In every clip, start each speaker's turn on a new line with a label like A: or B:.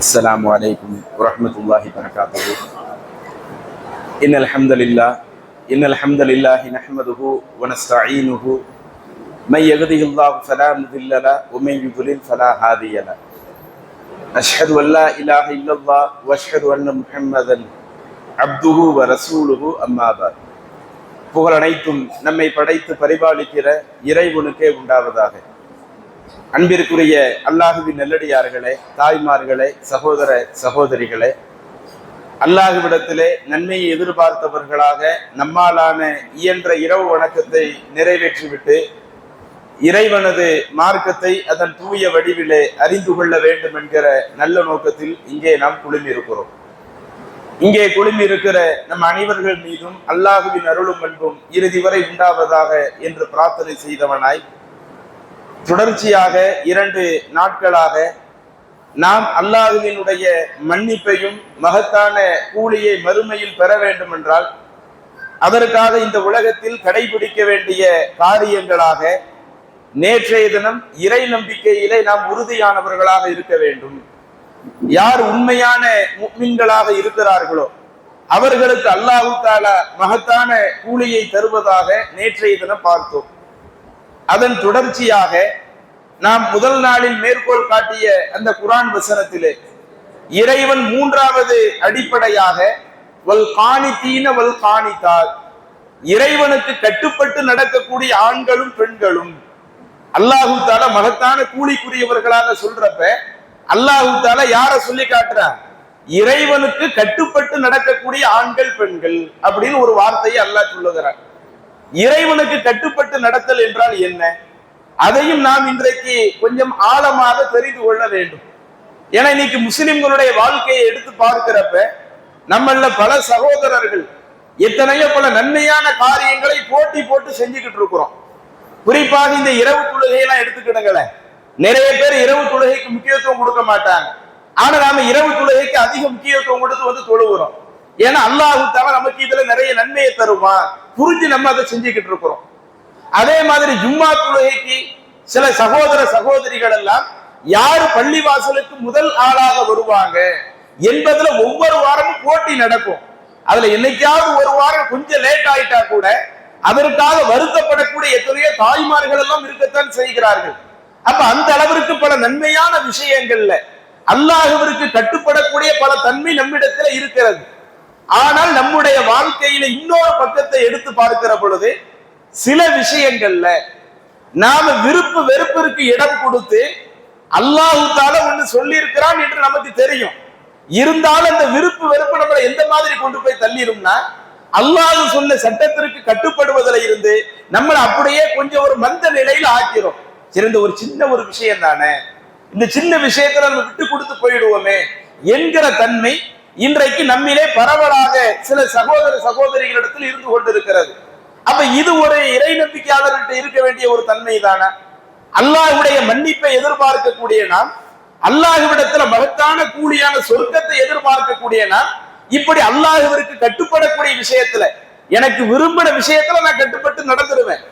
A: السلام عليكم ورحمة الله وبركاته. إن الحمد لله نحمده ونستعينه من يهده الله فلا مضل له ومن يضلل فلا هادي له. أشهد أن لا إله إلا الله وأشهد أن محمدا عبده ورسوله أما بعد. புகழ் அனைத்தும் நம்மை படைத்து பரிபாலிக்கிற இறைவனுக்கே உண்டாவதாக. அன்பிற்குரிய அல்லாஹுவின் நல்லடியார்களே, தாய்மார்களே, சகோதர சகோதரிகளே, அல்லாஹுவிடத்திலே நன்மையை எதிர்பார்த்தவர்களாக நம்மாலான இயன்ற இரவு வணக்கத்தை நிறைவேற்றிவிட்டு இறைவனது மார்க்கத்தை அதன் தூய வடிவிலே அறிந்து கொள்ள வேண்டும் என்கிற நல்ல நோக்கத்தில் இங்கே நாம் குழுமி இருக்கிறோம். இங்கே குழுமி இருக்கிற நம் அனைவர்கள் மீதும் அல்லாஹுவின் அருளும் அன்பும் இறுதி வரை உண்டாவதாக என்று பிரார்த்தனை செய்தவனாய், தொடர்ச்சியாக 2 நாட்களாக நாம் அல்லாஹுவினுடைய மன்னிப்பையும் மகத்தான கூலியை மறுமையில் பெற வேண்டும் என்றால் அதற்காக இந்த உலகத்தில் கடைபிடிக்க வேண்டிய காரியங்களாக நேற்றைய தினம் இறை நம்பிக்கையிலே நாம் உறுதியானவர்களாக இருக்க வேண்டும். யார் உண்மையான முஃமின்களாக இருக்கிறார்களோ அவர்களுக்கு அல்லாஹ் தஆலா மகத்தான கூலியை தருவதாக நேற்றைய தினம் பார்த்தோம். அதன் தொடர்ச்சியாக நாம் முதல் நாளில் மேற்கோள் காட்டிய அந்த குர்ஆன் வசனத்திலே இறைவன் 3வது அடிப்படையாக வல் கானிதீன வல் கானிதாத், இறைவனுக்கு கட்டுப்பட்டு நடக்கக்கூடிய ஆண்களும் பெண்களும் அல்லாஹ் தஆலா மகத்தான கூலிக்குரியவர்களாக சொல்றப்ப அல்லாஹ் தஆலா யார சொல்லி காட்டுறார்? இறைவனுக்கு கட்டுப்பட்டு நடக்கக்கூடிய ஆண்கள் பெண்கள் அப்படின்னு ஒரு வார்த்தையை அல்லாஹ் சொல்லுகிறார். இறைவனுக்கு கட்டுப்பட்டு நடத்தல் என்றால் என்ன? அதையும் நாம் இன்றைக்கு கொஞ்சம் ஆழமாக தெரிந்து கொள்ள வேண்டும். ஏன்னா இன்னைக்கு முஸ்லிம்களுடைய வாழ்க்கையை எடுத்து பார்க்கிறப்ப நம்மள பல சகோதரர்கள் எத்தனையோ பல நன்மையான காரியங்களை போட்டி போட்டு செஞ்சுக்கிட்டு இருக்கிறோம். குறிப்பாக இந்த இரவு தொழுகையெல்லாம் எடுத்துக்கிடுங்களேன். நிறைய பேர் இரவு தொழுகைக்கு முக்கியத்துவம் கொடுக்க மாட்டாங்க. ஆனா நாம இரவு தொழுகைக்கு அதிக முக்கியத்துவம் கொடுத்து தொழுகிறோம். ஏன்னா அல்லாஹ் தஆலா நமக்கு இதுல நிறைய நன்மையை தருமா புரிஞ்சு நம்ம அதை செஞ்சுக்கிட்டு இருக்கிறோம். அதே மாதிரி ஜும்மா தொழுகைக்கு சில சகோதர சகோதரிகள் எல்லாம் யாரு பள்ளி வாசலுக்கு முதல் ஆளாக வருவாங்க என்பதுல ஒவ்வொரு வாரமும் போட்டி நடக்கும். அதுல என்னைக்காவது ஒரு வாரம் கொஞ்சம் லேட் ஆயிட்டா கூட அதற்காக வருத்தப்படக்கூடிய எத்தனையோ தாய்மார்கள் எல்லாம் இருக்கத்தான் செய்கிறார்கள். அப்ப அந்த அளவிற்கு பல நன்மையான விஷயங்கள்ல அல்லாஹ்விற்கு கட்டுப்படக்கூடிய பல தன்மை நம்மிடத்துல இருக்கிறது. ஆனால் நம்முடைய வாழ்க்கையில இன்னொரு பக்கத்தை எடுத்து பார்க்கிற பொழுது சில விஷயங்கள்ல நாம விருப்பு வெறுப்பிற்கு இடம் கொடுத்து அல்லாஹ் தஆலா ஒன்று சொல்லி இருக்கிறான் என்று நமக்கு தெரியும். இருந்தாலும் அந்த விருப்பு வெறுப்பு நம்மளை எந்த மாதிரி கொண்டு போய் தள்ளிடும்னா அல்லாஹ் சொன்ன சட்டத்திற்கு கட்டுப்படுவதில் இருந்து நம்மளை அப்படியே கொஞ்சம் ஒரு மந்த நிலையில் ஆக்கிறோம். சிறந்த ஒரு சின்ன ஒரு விஷயம் தானே, இந்த சின்ன விஷயத்துல நம்ம விட்டு கொடுத்து போயிடுவோமே என்கிற தன்மை இன்றைக்கு நம்மிலே பரவலாக சில சகோதர சகோதரிகளிடத்தில் இருந்து கொண்டிருக்கிறது. அப்ப இது ஒரு இறை நம்பிக்கையாளர்கிட்ட இருக்க வேண்டிய ஒரு தன்மை தானே. அல்லாஹ்வுடைய மன்னிப்பை எதிர்பார்க்கக்கூடிய நாம், அல்லாஹ்விடத்துல மகத்தான கூலியான சொர்க்கத்தை எதிர்பார்க்கக்கூடிய நாம், இப்படி அல்லாஹ்விற்கு கட்டுப்படக்கூடிய விஷயத்துல எனக்கு விரும்பின விஷயத்துல நான் கட்டுப்பட்டு நடந்துருவேன்,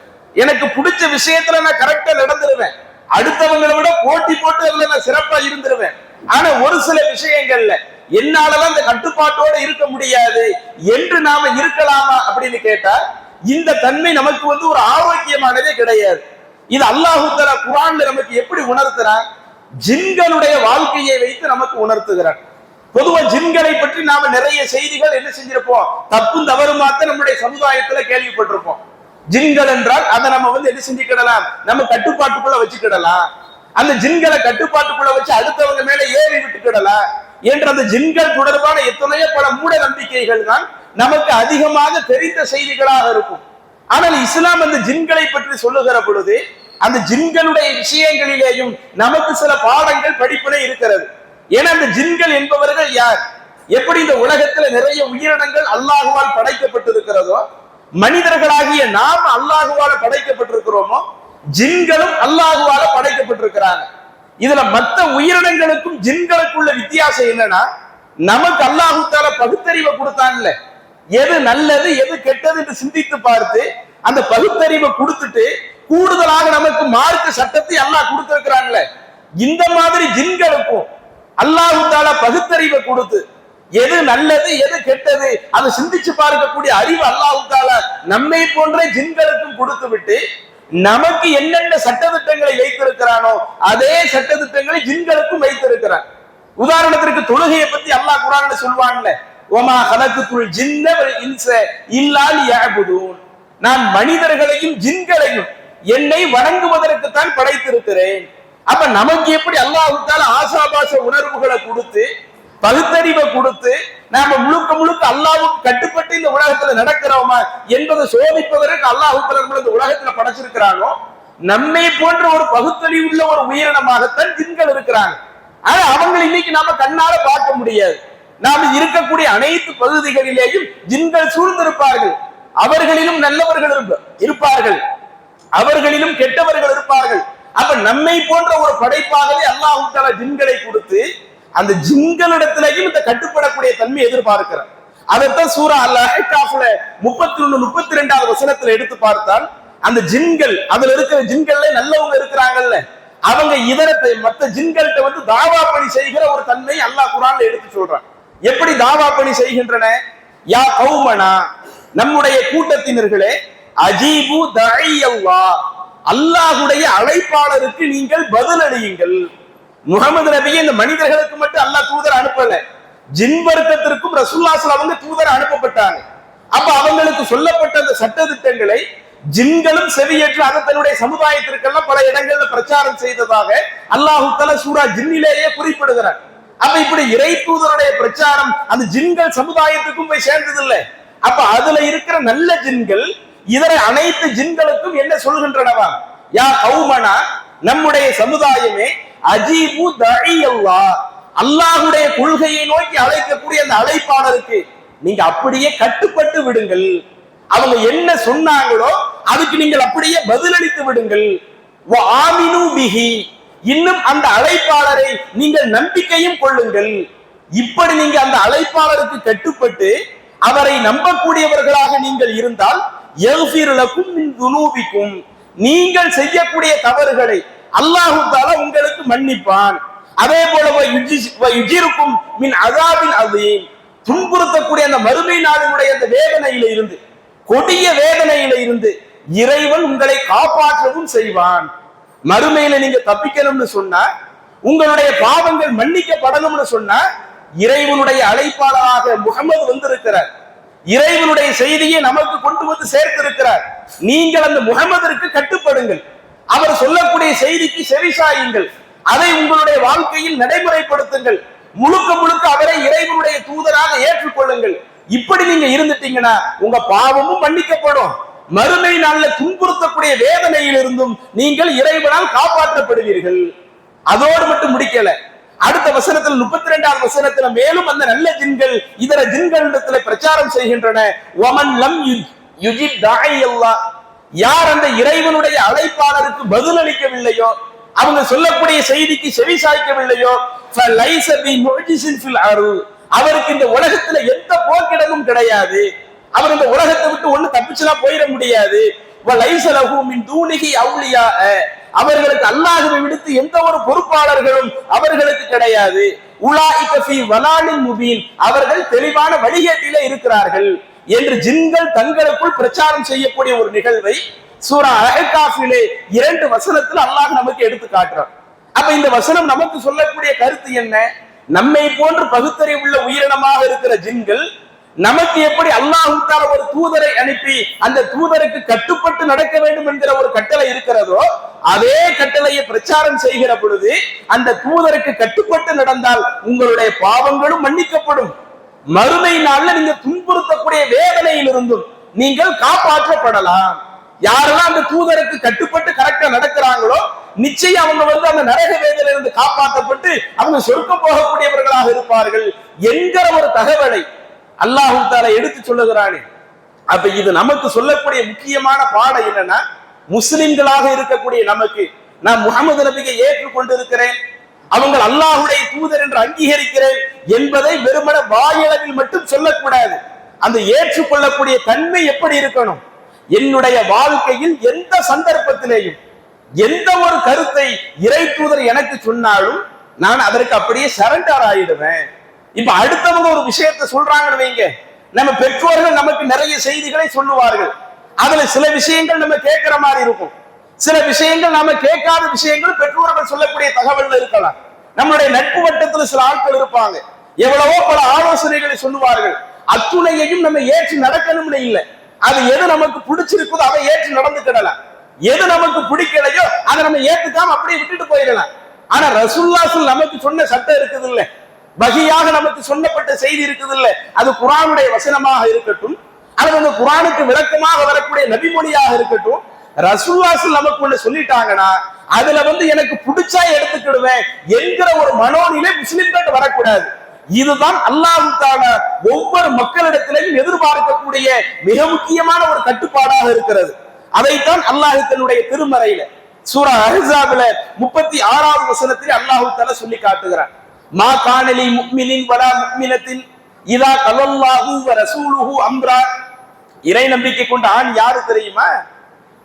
A: எனக்கு பிடிச்ச விஷயத்துல நான் கரெக்டா நடந்துருவேன், அடுத்தவங்களை விட போட்டி போட்டு அதுல நான் சிறப்பா இருந்துருவேன். ஆனா ஒரு சில விஷயங்கள்ல என்னாலதான் இந்த கட்டுப்பாட்டோட இருக்க முடியாது என்று நாம இருக்கலாமா அப்படின்னு கேட்டா இந்த தன்மை நமக்கு ஒரு ஆரோக்கியமானதே கிடையாது. இது அல்லாஹ் தஆலா குர்ஆன்ல நமக்கு எப்படி உணர்த்துறான்? ஜின்களுடைய வாழ்க்கையை வைத்து நமக்கு உணர்த்துகிறான். பொதுவா ஜின்களை பற்றி நாம நிறைய செய்திகள் என்ன செஞ்சிருப்போம், தப்பும் தவறுமாத்த நம்முடைய சமுதாயத்துல கேள்விப்பட்டிருப்போம். ஜின்கள் என்றால் அதை நம்ம என்ன செஞ்சுக்கிடலாம், நம்ம கட்டுப்பாட்டுக்குள்ள வச்சுக்கிடலாம், அந்த ஜின்களை கட்டுப்பாட்டுக்குள்ள வச்சு அடுத்தவங்க மேல ஏறி விட்டுக்கிடலாம் என்ற அந்த ஜின்கள் தொடர்பான எத்தனையோ பல மூட நம்பிக்கைகள் தான் நமக்கு அதிகமாக தெரிந்த செய்திகளாக இருக்கும். ஆனால் இஸ்லாம் அந்த ஜின்களை பற்றி சொல்லுகிற பொழுது அந்த ஜின்களுடைய விஷயங்களிலேயும் நமக்கு சில பாடங்கள் படிப்பினை இருக்கிறது. ஏன்னா அந்த ஜின்கள் என்பவர்கள் யார்? எப்படி இந்த உலகத்துல நிறைய உயிரினங்கள் அல்லாஹுவால் படைக்கப்பட்டிருக்கிறதோ, மனிதர்களாகிய நாம் அல்லாஹுவால படைக்கப்பட்டிருக்கிறோமோ, ஜின்களும் அல்லாஹுவால படைக்கப்பட்டிருக்கிறாங்க. இதுல மற்ற உயிரினங்களுக்கும் ஜின்களுக்குள்ள வித்தியாசம் என்னன்னா, நமக்கு அல்லாஹ் தஆலா பகுத்தறிவை கொடுத்தான்ல, எது நல்லது எது கெட்டது என்று சிந்தித்து பார்த்து அந்த பகுத்தறிவை கொடுத்துட்டு கூடுதலாக நமக்கு மார்க்க சட்டத்தை அல்லாஹ் கொடுத்திருக்கிறான்ல, இந்த மாதிரி ஜின்களுக்கும் அல்லாஹ் தஆலா பகுத்தறிவை கொடுத்து எது நல்லது எது கெட்டது அதை சிந்திச்சு பார்க்கக்கூடிய அறிவு அல்லாஹ் தஆலா நம்மை போன்ற ஜின்களுக்கும் கொடுத்து விட்டு நமக்கு என்னென்ன சட்டதிட்டங்களை வைத்திருக்கிறானோ அதே சட்டதிட்டங்களை ஜின்களுக்கும் வைத்திருக்கிறான். உதாரணத்திற்கு தொழுகையை பத்தி அல்லாஹ் குர்ஆன்ல சொல்வான்ல, வமா ஹலக்குல் ஜின்ன வல் இன்ஸ இல்லா லியஅபுதூன், நான் மனிதர்களையும் ஜின்களையும் என்னை வணங்குவதற்கு தான் படைத்திருக்கிறேன். அப்ப நமக்கு எப்படி அல்லாஹ் தஆலா ஆசாபாச உணர்வுகளை கொடுத்து பகுத்தறிவை கொடுத்து நாம முழுக்க முழுக்க அல்லாஹ்வுக்கு கட்டுப்பட்டு இந்த உலகத்துல நடக்கிறோமா என்பதை சோதிப்பதற்கு அல்லாஹ் தஆலா இந்த உலகத்துல படைச்சிருக்கிறானோ நம்மை போன்ற ஒரு பகுத்தறிவு உள்ள ஒரு உயிரினமாகத்தான் ஜின்கள் இருக்கிறாங்க. ஆனா அவங்களை இன்னைக்கு நாம கண்ணால பார்க்க முடியாது. நாம இருக்கக்கூடிய அனைத்து பகுதிகளிலேயும் ஜின்கள் சூழ்ந்திருப்பார்கள். அவர்களிலும் நல்லவர்கள் இருப்பார்கள், அவர்களிலும் கெட்டவர்கள் இருப்பார்கள். அப்ப நம்மை போன்ற ஒரு படைப்பாகவே அல்லாஹ் தஆலா ஜின்களை கொடுத்து அந்த ஜின்களிடத்திலேயும் இந்த கட்டுப்படக்கூடிய தன்மை எதிர்பார்க்கிறார். அதைத்தான் சூரா அல்-அஹ்காஃப்ல 31 32வது வசனத்துல எடுத்து பார்த்தால் அந்த ஜின்கள், அதுல இருக்கிற ஜின்கள்ல நல்லவங்க இருக்கிறாங்கல்ல, அவங்க இதரத்தை மற்ற ஜின்கள்கிட்ட வந்து தாவா பணி செய்கிற ஒரு தன்மை அல்லாஹ் குர்ஆன்ல எடுத்து சொல்றான். எப்படி தாவா பணி செய்கின்றன? யா கௌமனா, நம்முடைய கூட்டத்தினர்களே, அஜீபு தஅய்யல்லாஹ், அல்லாஹ்வுடைய அழைப்பாளருக்கு நீங்கள் பதிலளியுங்கள். முகமது நபியை இந்த மனிதர்களுக்கு மட்டும் அல்லாஹ் தூதர் அனுப்பல, ஜின் வர்க்கத்திற்கும் ரசூலுல்லாஹி ஸல்லல்லாஹு அலைஹி வஸல்லம் தூதர் அனுப்பப்பட்டாங்க. அப்ப அவங்களுக்கு சொல்லப்பட்ட அந்த சட்ட திட்டங்களை ஜின்களும் செவியேற்று அதை தன்னுடைய சமுதாயத்திற்கெல்லாம் பல இடங்கள்ல பிரச்சாரம் செய்ததாக அல்லாஹ் தஆலா சூரா ஜின்னிலேயே குறிப்பிடுகிறார். அப்ப இப்படி இறை தூதருடைய பிரச்சாரம் அந்த ஜின்கள் சமுதாயத்துக்கும் போய் சேர்ந்ததில்லை. அப்ப அதுல இருக்கிற நல்ல ஜின்கள் இதர அனைத்து ஜின்களுக்கும் என்ன சொல்கின்றனவா? யா கௌமனா, நம்முடைய சமுதாயமே, அஜீபு தஅய்யல்லாஹ், அல்லாஹ்வுடைய கொள்கையை நோக்கி அழைக்கக்கூடிய அந்த அழைப்பாளருக்கு நீங்க அப்படியே கட்டுப்பட்டு விடுங்கள். அவங்க என்ன சொன்னாங்களோ அதுக்கு நீங்கள் அப்படியே பதிலளித்து விடுங்கள். வ ஆமினு பிஹி, இன்னும் அந்த அழைப்பாளரை நீங்கள் நம்பிக்கையும் கொள்ளுங்கள். இப்படி நீங்க அந்த அழைப்பாளருக்கு கட்டுப்பட்டு அவரை நம்பக்கூடியவர்களாக நீங்கள் இருந்தால் யக்ஃபிர் லக்கும் மின் துனூபிக்கும், நீங்கள் செய்யக்கூடிய தவறுகளை அல்லாஹ் தஆலா உங்களுக்கு மன்னிப்பான். அதே போல யுஜிருக்கும் மின் அஸாபின் அஸீம், துன்புறுத்தக்கூடிய அந்த மறுமை நாளினுடைய அந்த வேதனையில இருந்து, கொடிய வேதனையில இருந்து இறைவன் உங்களை காப்பாற்றவும் செய்வான். மறுமையில நீங்க தப்பிக்கணும்னு சொன்னா, உங்களுடைய பாவங்கள் மன்னிக்கப்படணும்னு சொன்னா, இறைவனுடைய அழைப்பாளராக முகமது வந்திருக்கிறார். இறைவனுடைய செய்தியை நமக்கு கொண்டு வந்து சேர்த்திருக்கிறார். நீங்கள் அந்த முகமதிற்கு கட்டுப்படுங்கள், அவர் சொல்லக்கூடிய செய்திக்கு செவிசாயுங்கள், அதை உங்களுடைய வாழ்க்கையில் நடைமுறைப்படுத்துங்கள், முழுக்க முழுக்க அவரை இறைவனுடைய தூதராக ஏற்றுக்கொள்ளுங்கள். இப்படி நீங்க இருந்துட்டீங்கன்னா உங்க பாவமும் மன்னிக்கப்படும், மறுமை நாள்ல துன்புறுத்தக்கூடிய வேதனையில் இருந்தும் நீங்கள் இறைவனால் காப்பாற்றப்படுவீர்கள். அதோடு மட்டும் முடிக்கல, அடுத்த வசனத்தில் 32வது வசனத்துல மேலும் அந்த நல்ல ஜின்கள் இதர ஜின்களிடத்துல பிரச்சாரம் செய்கின்றன. வமன் லம் யுஜிப் தாஇயல்லாஹ், யார் அந்த இறைவனுடைய அழைப்பாளருக்கு பதிலளிக்கவில்லையோ, அவங்க சொல்லக்கூடிய செய்திக்கு செவி சாய்க்கவில்லையோ, ஃபலைஸ பிமுஜிஸின் ஃபில் அர்த், அவருக்கு இந்த உலகத்துல எந்த போக்கிடமும் கிடையாது, அவர் இந்த உலகத்தை விட்டு ஒண்ணு தப்பிச்சுலாம் போயிட முடியாது. வலைஸ லஹு மின் தூனிஹி அவுலியா, அவர்களுக்கு அல்லாஹ்வை விடுத்து எந்த ஒரு பொறுப்பாளர்களும் அவர்களுக்கு கிடையாது. உலாயிக ஃபீ வலாலின் முபீன், அவர்கள் தெளிவான வழிகேட்டிலே இருக்கிறார்கள் என்று ஜின்கள் தங்களுக்குள் பிரச்சாரம் செய்யக்கூடிய ஒரு நிகழ்வை சூரா அஹ்காஃபிலே 2 வசனத்துல அல்லாஹ் நமக்கு எடுத்து காட்டுறார். அப்ப இந்த வசனம் நமக்கு சொல்லக்கூடிய கருத்து என்ன? நம்மை போன்று பகுத்தறிவுள்ள உயிரினமாக இருக்கிற ஜின்கள் நமக்கு எப்படி அல்லாஹ் தஆலா ஒரு தூதரை அனுப்பி அந்த தூதருக்கு கட்டுப்பட்டு நடக்க வேண்டும் என்கிற ஒரு கட்டளை இருக்கிறதோ, அதே கட்டளையை பிரச்சாரம் செய்கிற பொழுது அந்த தூதருக்கு கட்டுப்பட்டு நடந்தால் உங்களுடைய பாவங்களும் மன்னிக்கப்படும், மறுமை நாள்ல நீங்க துன்புறுத்தக்கூடிய வேதனையில் இருந்தும் நீங்கள் காப்பாற்றப்படலாம். யாரெல்லாம் அந்த தூதருக்கு கட்டுப்பட்டு கரெக்டா நடக்கிறாங்களோ நிச்சயம் அவங்க அந்த நரக வேதனையிலிருந்து இருந்து காப்பாற்றப்பட்டு அவங்க சொர்க்கம் போகக்கூடியவர்களாக இருப்பார்கள் என்கிற ஒரு தகவலை அல்லாஹ் தஆலா எடுத்து சொல்லுகிறானே. அப்ப இது நமக்கு சொல்லக்கூடிய முக்கியமான பாடம் என்னன்னா, முஸ்லிம்களாக இருக்கக்கூடிய நமக்கு, நான் முகமது நபியை ஏற்றுக்கொண்டிருக்கிறேன், அவங்க அல்லாஹ்வுடைய தூதர் என்று அங்கீகரிக்கிறேன் என்பதை வெறுமன வாயளவில் மட்டும் சொல்லக்கூடாது. அந்த ஏற்றுக்கொள்ளக்கூடிய தன்மை எப்படி இருக்கணும்? என்னுடைய வாழ்க்கையில் எந்த சந்தர்ப்பத்திலேயும் எந்த ஒரு கருத்தை இறை தூதர் எனக்கு சொன்னாலும் நான் அதற்கு அப்படியே சரண்டர் ஆயிடுவேன். இப்ப அடுத்தவங்க ஒரு விஷயத்தை சொல்றாங்கன்னு வைங்க, நம்ம பெற்றோர்கள் நமக்கு நிறைய செய்திகளை சொல்லுவார்கள். அதுல சில விஷயங்கள் நம்ம கேட்கிற மாதிரி இருக்கும், சில விஷயங்கள் நாம கேட்காத விஷயங்கள் பெற்றோர்கள் சொல்லக்கூடிய தகவல் இருக்கலாம். நம்மளுடைய நட்பு வட்டத்தில் சில ஆட்கள் இருப்பாங்க, எவ்வளவோ பல ஆலோசனைகளை சொல்லுவார்கள். அத்துணையையும் நம்ம ஏற்று நடக்கணும்னு இல்லை. அது எது நமக்கு பிடிச்சிருக்குதோ அதை ஏற்று நடந்துக்கிடலாம், எது நமக்கு பிடிக்கலையோ அதை நம்ம ஏத்துக்காம அப்படியே விட்டுட்டு போயிடலாம். ஆனா ரசூலுல்லாஹ் நமக்கு சொன்ன சட்டம் இருக்குது இல்ல, வஹியாக நமக்கு சொல்லப்பட்ட செய்தி இருக்குது இல்ல, அது குர்ஆனுடைய வசனமாக இருக்கட்டும், அல்லது அந்த குர்ஆனுக்கு விளக்கமாக வரக்கூடிய நபிமொழியாக இருக்கட்டும், ரசூலுல்லாஹ் நமக்கு ஒண்ணு சொல்லிட்டாங்கன்னா அதுல எனக்கு பிடிச்சா எடுத்துக்கிடுவேன் என்கிற ஒரு மனோநிலை முஸ்லிம்கிட்ட வரக்கூடாது. இதுதான் அல்லாஹ் தஆலா ஒவ்வொரு மக்களிடத்திலையும் எதிர்பார்க்கக்கூடிய மிக முக்கியமான ஒரு கட்டுப்பாடாக இருக்கிறது. அதைத்தான் அல்லாஹ் தன்னுடைய திருமறையில சூரா அஹ்ஸாப்ல 36வது வசனத்தில் அல்லாஹ் தஆலா சொல்லி காட்டுகிறான். மா கானலி முஃமினின் வலா முஃமினத்தின் இதா கல்லல்லாஹு வ ரசூலுஹு அம்ரா. இறை நம்பிக்கை கொண்ட ஆண் யாரு தெரியுமா?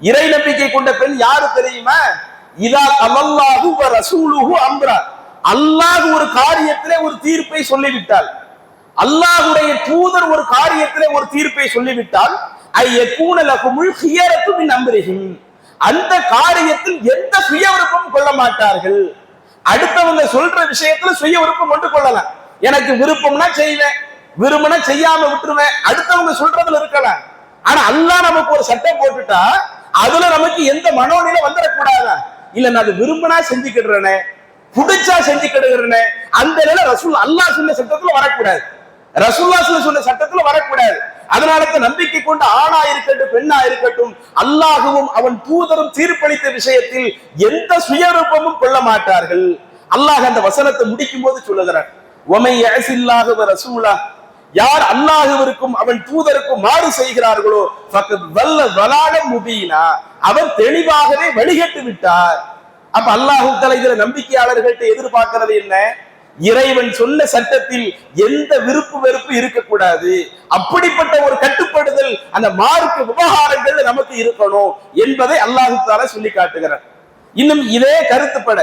A: இறை நம்பிக்கை கொண்ட பெண் யாரு தெரியுமா? இதா கல்லல்லாஹு வ ரசூலுஹு அம்ரா. அல்லாஹ் ஒரு காரியத்திலே ஒரு தீர்ப்பை சொல்லிவிட்டால், அல்லாஹ்வுடைய தூதர் ஒரு காரியத்திலே ஒரு தீர்ப்பை சொல்லிவிட்டால், ஐயகூன லகுமுல் ஹியரத்து மின் அம்ரிஹிம், அந்த காரியத்தில் எந்த சுய விருப்பம் கொள்ள மாட்டார்கள். அடுத்தவங்க சொல்ற விஷயத்துல சுய விருப்பம் கொண்டு கொள்ளலாம். எனக்கு விருப்பம்னா செய்வேன், விரும்பினா செய்யாம விட்டுருவேன், அடுத்தவங்க சொல்றதுல இருக்கலாம். ஆனா அல்லாஹ் நமக்கு ஒரு சட்டம் போட்டுட்டா அதுல நமக்கு எந்த மனோநிலை வந்துடக்கூடாதா? இல்ல நான் அது விரும்பினா செஞ்சுக்கிடுறேனே, புடிச்சா செஞ்சுக்கிடுகிறேனே, அந்த நிலை ரசூல் அல்லாஹ் சொன்ன சட்டத்துல வரக்கூடாது, ரசூலுல்லாஹ் சொன்ன சட்டத்துல வரக்கூடாது. அதனால நம்பிக்கை கொண்ட ஆணா இருக்கட்டும் பெண்ணா இருக்கட்டும், அல்லாஹுவும் அவன் தூதரும் தீர்ப்பளித்த விஷயத்தில் எந்த சுயரூபமும் கொள்ள மாட்டார்கள். அல்லாஹ் அந்த வசனத்தை முடிக்கும் போது சொல்லுகிறார், ஒமை யஸில்லாஹு வ ரசூலா, யார் அல்லாஹ்விற்கும் அவன் தூதருக்கும் மாறு செய்கிறார்களோ ஃபக்கத் வல்ல வலாலம் முபீனா, அவர் தெளிவாகவே வழிகட்டு விட்டார். அப்ப அல்லாஹ் தஆலா இதுல நம்பிக்கையாளர்கள்ட்ட எதிர்பார்க்கிறது என்ன? இறைவன் சொன்ன சட்டத்தில் எந்த விருப்பு வெறுப்பு இருக்கக்கூடாது, அப்படிப்பட்ட ஒரு கட்டுப்படுதல் அந்த மார்க்க விவகாரங்கள் நமக்கு இருக்கணும் என்பதை அல்லாஹ் தஆலா சொல்லி காட்டுகிறார். இன்னும் இதே கருத்துப்பட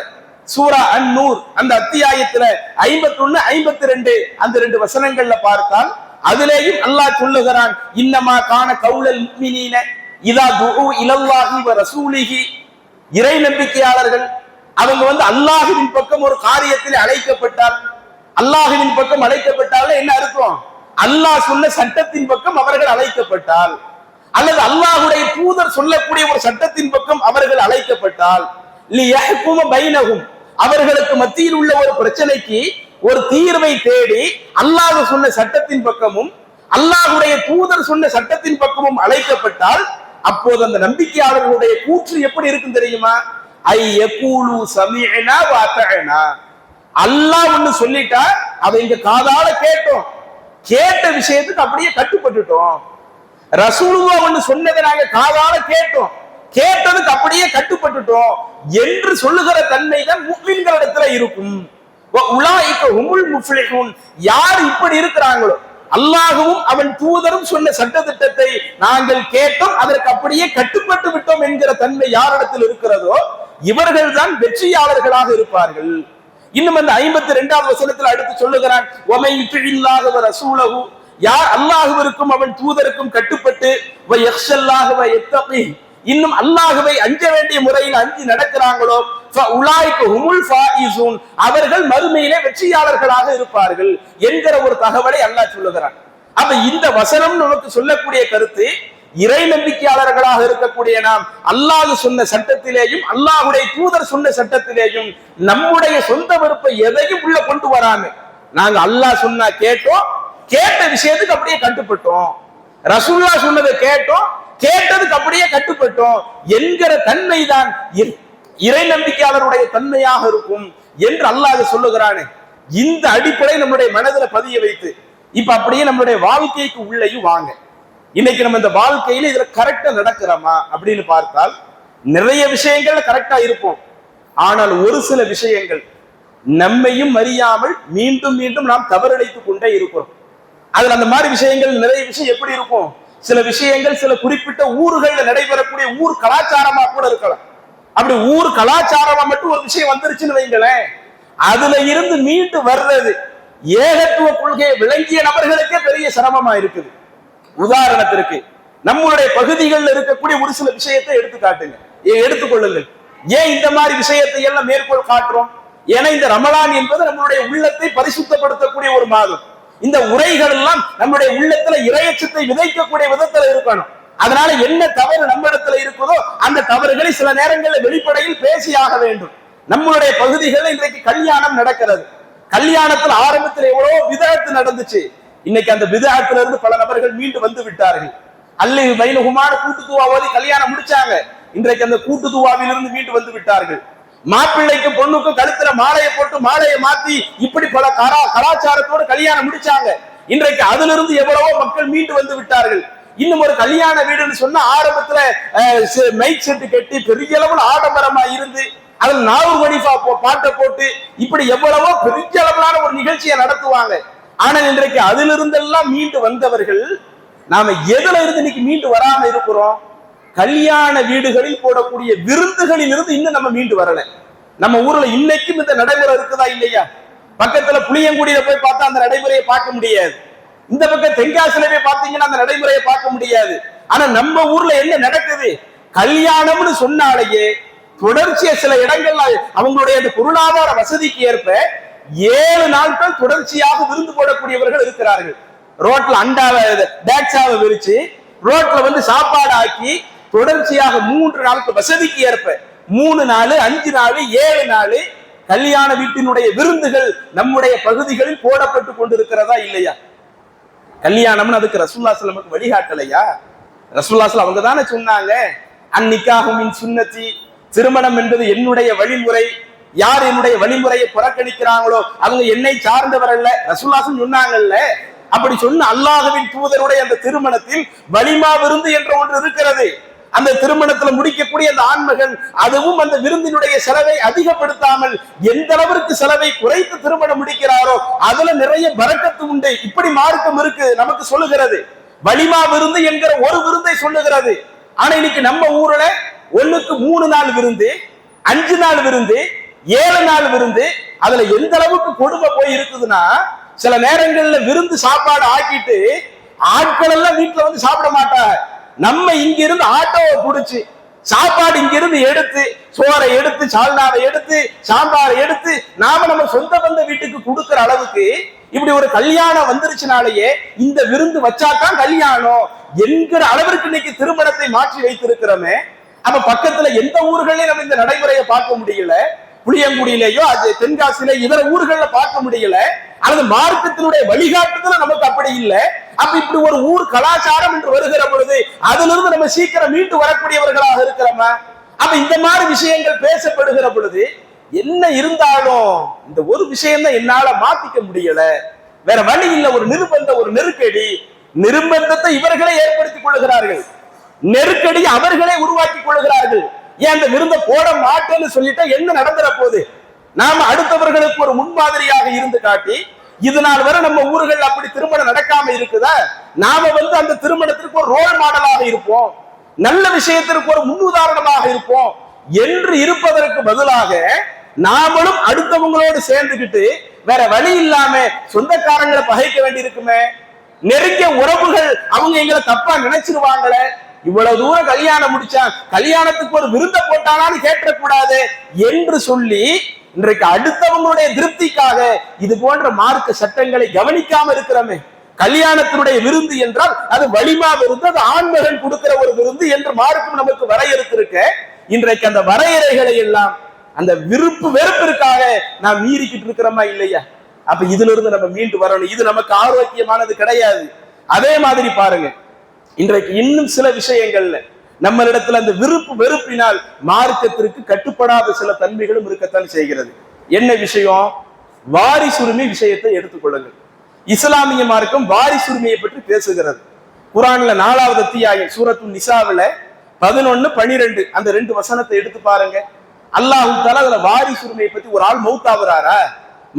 A: சூரா அன்-நூர் அந்த அத்தியாயத்துல 51 52 அந்த 2 வசனங்கள்ல பார்த்தால் அதிலேயும் அல்லாஹ் சொல்லுகிறான், இன்னமா கான கௌலல் முஃமினீன இதா துஉ இலல்லாஹி வ ரசூலிஹி. இறை நம்பிக்கையாளர்கள் அவங்க அல்லாஹ்வின் பக்கம் ஒரு காரியத்தில் அழைக்கப்பட்டால், அல்லாஹ்வின் பக்கம் அழைக்கப்பட்டால் என்ன அர்த்தம்? அல்லாஹ் சொன்ன சட்டத்தின் பக்கம் அவர்கள் அழைக்கப்பட்டால், அல்லது அல்லாஹ்வுடைய தூதர் சொல்லக்கூடிய ஒரு சட்டத்தின் பக்கம் அவர்கள் அழைக்கப்பட்டால், லியஹ்கும பைனஹும், அவர்களுக்கு மத்தியில் உள்ள ஒரு பிரச்சனைக்கு ஒரு தீர்வை தேடி அல்லாஹ் சொன்ன சட்டத்தின் பக்கமும் அல்லாஹ்வுடைய தூதர் சொன்ன சட்டத்தின் பக்கமும் அழைக்கப்பட்டால், அப்போது அந்த நம்பிக்கையாளர்களுடைய கூற்று எப்படி இருக்கும் தெரியுமா? ஐ யகூலு சமிஅனா வ அத்தஅனா. அல்லாஹ் ஒன்னு சொல்லிட்டா அதை இங்க காதால கேட்டோம், கேட்ட விஷயத்துக்கு அப்படியே கட்டுப்பட்டுட்டோம். ரசூலுல்லாஹ் ஒன்னு சொன்னதை நாங்க காதால கேட்டோம், கேட்டதுக்கு அப்படியே கட்டுப்பட்டுட்டோம் என்று சொல்லுகிற தன்மை தான் முஃமின்களிடத்துல இருக்கும். உலாயிக ஹுமுல் முஃப்லிஹூன். யார் இப்படி இருக்கிறாங்களோ, அல்லாஹ்வும் அவன் தூதரும் சொன்ன சட்டத்திட்டத்தை நாங்கள் கேட்டோம், அதற்கு அப்படியே கட்டுப்பட்டு விட்டோம் என்கிற தன்மை யாரிடத்தில் இருக்கிறதோ இவர்கள் தான் வெற்றியாளர்களாக இருப்பார்கள். இன்னும் அந்த 52வது வசனத்தில் அடுத்து சொல்லுகிறான், வமை யுத்தில்லாஹ வ ரசூலஹு, யார் அல்லாஹ்விற்கும் அவன் தூதருக்கும் கட்டுப்பட்டு வ யக்ஷல்லாஹ வ யத்தகி, இன்னும் அல்லாஹ்வை அஞ்ச வேண்டிய முறையில் அஞ்சி நடக்கிறாங்களோ ஃபஉலாயிக ஹுமுல் ஃபாயிஸூன், அவர்கள் மறுமையிலே வெற்றியாளர்களாக இருப்பார்கள் என்கிற ஒரு தகவலை அல்லாஹ் சொல்லுகிறான். அப்ப இந்த வசனம் நமக்கு சொல்லக்கூடிய கருத்து, இறை நம்பிக்கையாளர்களாக இருக்கக்கூடிய நாம் அல்லாஹ் சொன்ன சட்டத்திலேயும் அல்லாஹ்வுடைய தூதர் சொன்ன சட்டத்திலேயும் நம்முடைய சொந்த விருப்பை எதையும் உள்ள கொண்டு வராம நாங்க அல்லாஹ் சொன்னா கேட்டோம், கேட்ட விஷயத்துக்கு அப்படியே கட்டுப்பட்டோம், ரசூலுல்லாஹ் சொன்னதை கேட்டோம், கேட்டதுக்கு அப்படியே கட்டுப்பட்டோம் என்கிற தன்மை தான் இறை நம்பிக்கையாளருடைய தன்மையாக இருக்கும் என்று அல்லாஹ் சொல்லுகிறானே. இந்த அடிப்படை நம்முடைய மனதில் பதிய வைத்து இப்ப அப்படியே நம்மளுடைய வாழ்க்கைக்கு உள்ளேயும் வாங்க. இன்னைக்கு நம்ம இந்த வாழ்க்கையில இதுல கரெக்டா நடக்கிறோமா அப்படின்னு பார்த்தால் நிறைய விஷயங்கள்ல கரெக்டா இருப்போம், ஆனால் ஒரு சில விஷயங்கள் நம்மையும் அறியாமல் மீண்டும் மீண்டும் நாம் தவறடைத்துக் கொண்டே இருக்கிறோம். அதுல அந்த மாதிரி விஷயங்கள் நிறைய விஷயம் எப்படி இருக்கும், சில விஷயங்கள் சில குறிப்பிட்ட ஊர்கள்ல நடைபெறக்கூடிய ஊர் கலாச்சாரமா கூட இருக்கலாம். அப்படி ஊர் கலாச்சாரமா மட்டும் ஒரு விஷயம் வந்துருச்சுன்னு வைங்களேன், அதுல இருந்து மீண்டு வர்றது ஏகத்துவ கொள்கையை விளங்கிய நபர்களுக்கே பெரிய சிரமமா இருக்குது. உதாரணத்திற்கு நம்மளுடைய பகுதிகளில் இருக்கக்கூடிய ஒரு சில விஷயத்தை எடுத்து காட்டுங்க, எடுத்துக்கொள்ளுங்கள். ஏன் இந்த மாதிரி விஷயத்தை எல்லாம் மேற்கோள் காட்டுறோம்? ஏன்னா இந்த ரமலான் என்பது நம்மளுடைய உள்ளத்தை பரிசுத்தப்படுத்தக்கூடிய ஒரு மாதம். இந்த உரைகள் எல்லாம் நம்முடைய உள்ளத்துல இறையச்சத்தை விதைக்கக்கூடிய விதத்துல இருக்கணும். அதனால என்ன தவறு நம்ம இடத்துல இருக்குதோ அந்த தவறுகளை சில நேரங்களில் வெளிப்படையில் பேசியாக வேண்டும். நம்மளுடைய பகுதிகளில் இன்றைக்கு கல்யாணம் நடக்கிறது. கல்யாணத்துல ஆரம்பத்தில் எவ்வளவோ விதத்து நடந்துச்சு. இன்னைக்கு அந்த விதத்துல இருந்து பல நபர்கள் மீண்டு வந்து விட்டார்கள். அல்லது பைனஹுமான கூட்டுத்துவா ஓதி கல்யாணம் முடிச்சாங்க. இன்றைக்கு அந்த கூட்டுத்துவாவில் இருந்து மீண்டு வந்து விட்டார்கள். மாப்பிள்ளைக்கு பொண்ணுக்கு கழுத்துல மாலையை போட்டு மாலையை மாத்தி இப்படி பல கலாச்சாரத்தோடு கல்யாணம் முடிச்சாங்க. இன்றைக்கு அதுல இருந்து எவ்வளவோ மக்கள் மீண்டு வந்து விட்டார்கள். இன்னும் ஒரு கல்யாண வீடுன்னு சொன்னா ஆரம்பத்துல மைக் செட்டு கட்டி பெரிய அளவுல ஆடம்பரமா இருந்து அதில் நாவூர் மணிஃபா பாட்டை போட்டு இப்படி எவ்வளவோ பெரிய அளவிலான ஒரு நிகழ்ச்சியை நடத்துவாங்க. ஆனால் இன்றைக்கு அதில் இருந்தெல்லாம் மீண்டு வந்தவர்கள் நாம எதுல இருந்து இன்னைக்கு மீண்டு வராம இருக்கிறோம்? கல்யாண வீடுகளில் போடக்கூடிய விருந்துகளில் இருந்து இன்னும் நம்ம மீண்டு வரல. நம்ம ஊர்ல இன்னைக்கும் இந்த நடைமுறை இருக்குதா இல்லையா? பக்கத்துல புளியங்குடியில போய் பார்த்தா அந்த நடைமுறையை பார்க்க முடியாது. இந்த பக்கம் தென்காசில போய் பார்த்தீங்கன்னா அந்த நடைமுறையை பார்க்க முடியாது. ஆனா நம்ம ஊர்ல என்ன நடக்குது? கல்யாணம்னு சொன்னாலேயே தொடர்ச்சியா சில இடங்கள்ல அவங்களுடைய அந்த பொருளாதார வசதிக்கு ஏற்ப 7 நாட்கள் தொடர்ச்சியாக விருந்து போடக்கூடியவர்கள் இருக்கிறார்கள். ரோட்ல அண்டாவை பேக்ஸாவை விரிச்சு ரோட்ல வந்து சாப்பாடு ஆக்கி தொடர்ச்சியாக 3 நாட்கள் வசதிக்கு ஏற்ப 3 நாள் 5 நாள் 7 நாள் கல்யாண வீட்டினுடைய விருந்துகள் நம்முடைய பகுதிகளில் போடப்பட்டு கொண்டிருக்கிறதா இல்லையா? கல்யாணம்னு அதுக்கு ரசூலுல்லாஹி ஸல்லல்லாஹு அலைஹி வஸல்லம் வழிகாட்டலையா? ரசூலுல்லாஹி ஸல்லல்லாஹு அவங்க தானே சொன்னாங்க, அந்நிக்காஹு மின் சுன்னதி, திருமணம் என்பது என்னுடைய வழிமுறை. யார் என்னுடைய வழிமுறையை புறக்கணிக்கிறாங்களோ அவங்க என்னை சார்ந்தவர் அல்ல. ரசூலுல்லாஹி சொன்னாங்கல்ல. அப்படி சொன்ன அல்லாஹ்வின் தூதருடைய அந்த திருமணத்தில் வலிமா விருந்து என்ற ஒன்று இருக்கிறது. அந்த திருமணத்துல முடிக்கக்கூடிய அந்த ஆண்மகன் அதுவும் அந்த விருந்தினுடைய செலவை அதிகப்படுத்தாமல் எந்த அளவிற்கு செலவை குறைத்து திருமணம் முடிக்கிறாரோ அதுல நிறைய பரக்கத்து உண்டு. இப்படி மார்க்கம் இருக்கு நமக்கு சொல்லுகிறது. வலிமா விருந்து என்கிற ஒரு விருந்தை சொல்லுகிறது. ஆனா இன்னைக்கு நம்ம ஊர்ல 1க்கு 3 நாள் விருந்து, 5 நாள் விருந்து, 7 நாள் விருந்து. அதுல எந்த அளவுக்கு கொடுமை போய் இருக்குதுன்னா சில நேரங்கள்ல விருந்து சாப்பாடு ஆக்கிட்டு ஆட்கள் எல்லாம் வீட்டுல வந்து சாப்பிட மாட்டாங்க. நம்ம இங்க இருந்து ஆட்டோவை புடிச்சு சாப்பாடு இங்க இருந்து எடுத்து சோறை எடுத்து சால்னாவை எடுத்து சாம்பாரை எடுத்து நாம நம்ம சொந்த பந்த வீட்டுக்கு கொடுக்கிற அளவுக்கு இப்படி ஒரு கல்யாணம் வந்துருச்சுனாலேயே இந்த விருந்து வச்சாதான் கல்யாணம் என்கிற அளவிற்கு இன்னைக்கு திருமணத்தை மாற்றி வைத்திருக்கிறோமே. அப்ப பக்கத்துல எந்த ஊர்களையும் நம்ம இந்த நடைமுறையை பார்க்க முடியல. புளியங்குடியிலேயோ தென்காசியில இதர ஊர்கள்ல பார்க்க முடியல. அல்லது மார்க்கத்தினுடைய வழிகாட்டுதல நமக்கு அப்படி இல்லை. அப்ப இப்படி ஒரு ஊர் கலாச்சாரம் என்று வருகிற பொழுது அதிலிருந்து நம்ம சீக்கிரம் மீண்டு வரக்கூடியவர்களாக இருக்கிறோமா? அப்ப இந்த மாதிரி விஷயங்கள் பேசப்படுகிற பொழுது என்ன இருந்தாலும் இந்த ஒரு விஷயம் தான் என்னால மாத்திக்க முடியல, வேற வழி இல்லை. ஒரு நிர்பந்தம், ஒரு நெருக்கடி. நிர்பந்தத்தை இவர்களே ஏற்படுத்திக் கொள்கிறார்கள், நெருக்கடியை அவர்களே உருவாக்கி கொள்கிறார்கள். ஏன் அந்த விருந்த போட மாட்டேன்னு சொல்லிட்டா என்ன நடந்துற போகுது? நாம அடுத்தவர்களுக்கு ஒரு முன்மாதிரியாக இருந்து காட்டி இது நாள் வரை நம்ம ஊர்கள் அப்படி திருமணம் நடக்காம இருக்குதா? நாம வந்து அந்த திருமணத்திற்கு ஒரு ரோல் மாடலாக இருப்போம், நல்ல விஷயத்திற்கு ஒரு முன்னுதாரணமாக இருப்போம் என்று இருப்பதற்கு பதிலாக நாமளும் அடுத்தவங்களோடு சேர்ந்துக்கிட்டு வேற வழி இல்லாம சொந்தக்காரங்களை பகைக்க வேண்டி இருக்குமே. நெருங்கிய உறவுகள் அவங்க எங்களை தப்பா நினைச்சிருவாங்களே. இவ்வளவு தூரம் கல்யாணம் முடிச்சா கல்யாணத்துக்கு ஒரு விருந்த போட்டானான்னு கேட்டக்கூடாது என்று சொல்லி இன்றைக்கு அடுத்தவங்களுடைய திருப்திக்காக இது போன்ற மார்க்க சட்டங்களை கவனிக்காம இருக்கிறோமே. கல்யாணத்தினுடைய விருந்து என்றால் அது வலிமா விருந்து, அது ஆண்மகன் கொடுக்கிற ஒரு விருந்து என்று மார்க்கம் நமக்கு வரையறுத்திருக்க. இன்றைக்கு அந்த வரையறைகளை எல்லாம் அந்த வெறுப்பிற்காக நாம் மீறிக்கிட்டு இருக்கிறோமா இல்லையா? அப்ப இதுல இருந்து நம்ம மீண்டு வரணும். இது நமக்கு ஆரோக்கியமானது கிடையாது. அதே மாதிரி பாருங்க, இன்றைக்கு இன்னும் சில விஷயங்கள்ல நம்மளிடத்துல அந்த வெறுப்பினால் மார்க்கத்திற்கு கட்டுப்படாத சில தன்மைகளும் இருக்கத்தான் செய்கிறது. என்ன விஷயம்? வாரிசுரிமை விஷயத்தை எடுத்துக்கொள்ளுங்கள். இஸ்லாமிய மார்க்கம் வாரிசுரிமையை பற்றி பேசுகிறது. குர்ஆன்ல 4வது அத்தியாயம் சூரத்துல் நிசாவுல 11, 12 அந்த 2 வசனத்தை எடுத்து பாருங்க. அல்லாஹ் தஆலா அதுல வாரிசுரிமையை பத்தி ஒரு ஆள் மௌத்தாவறாரா,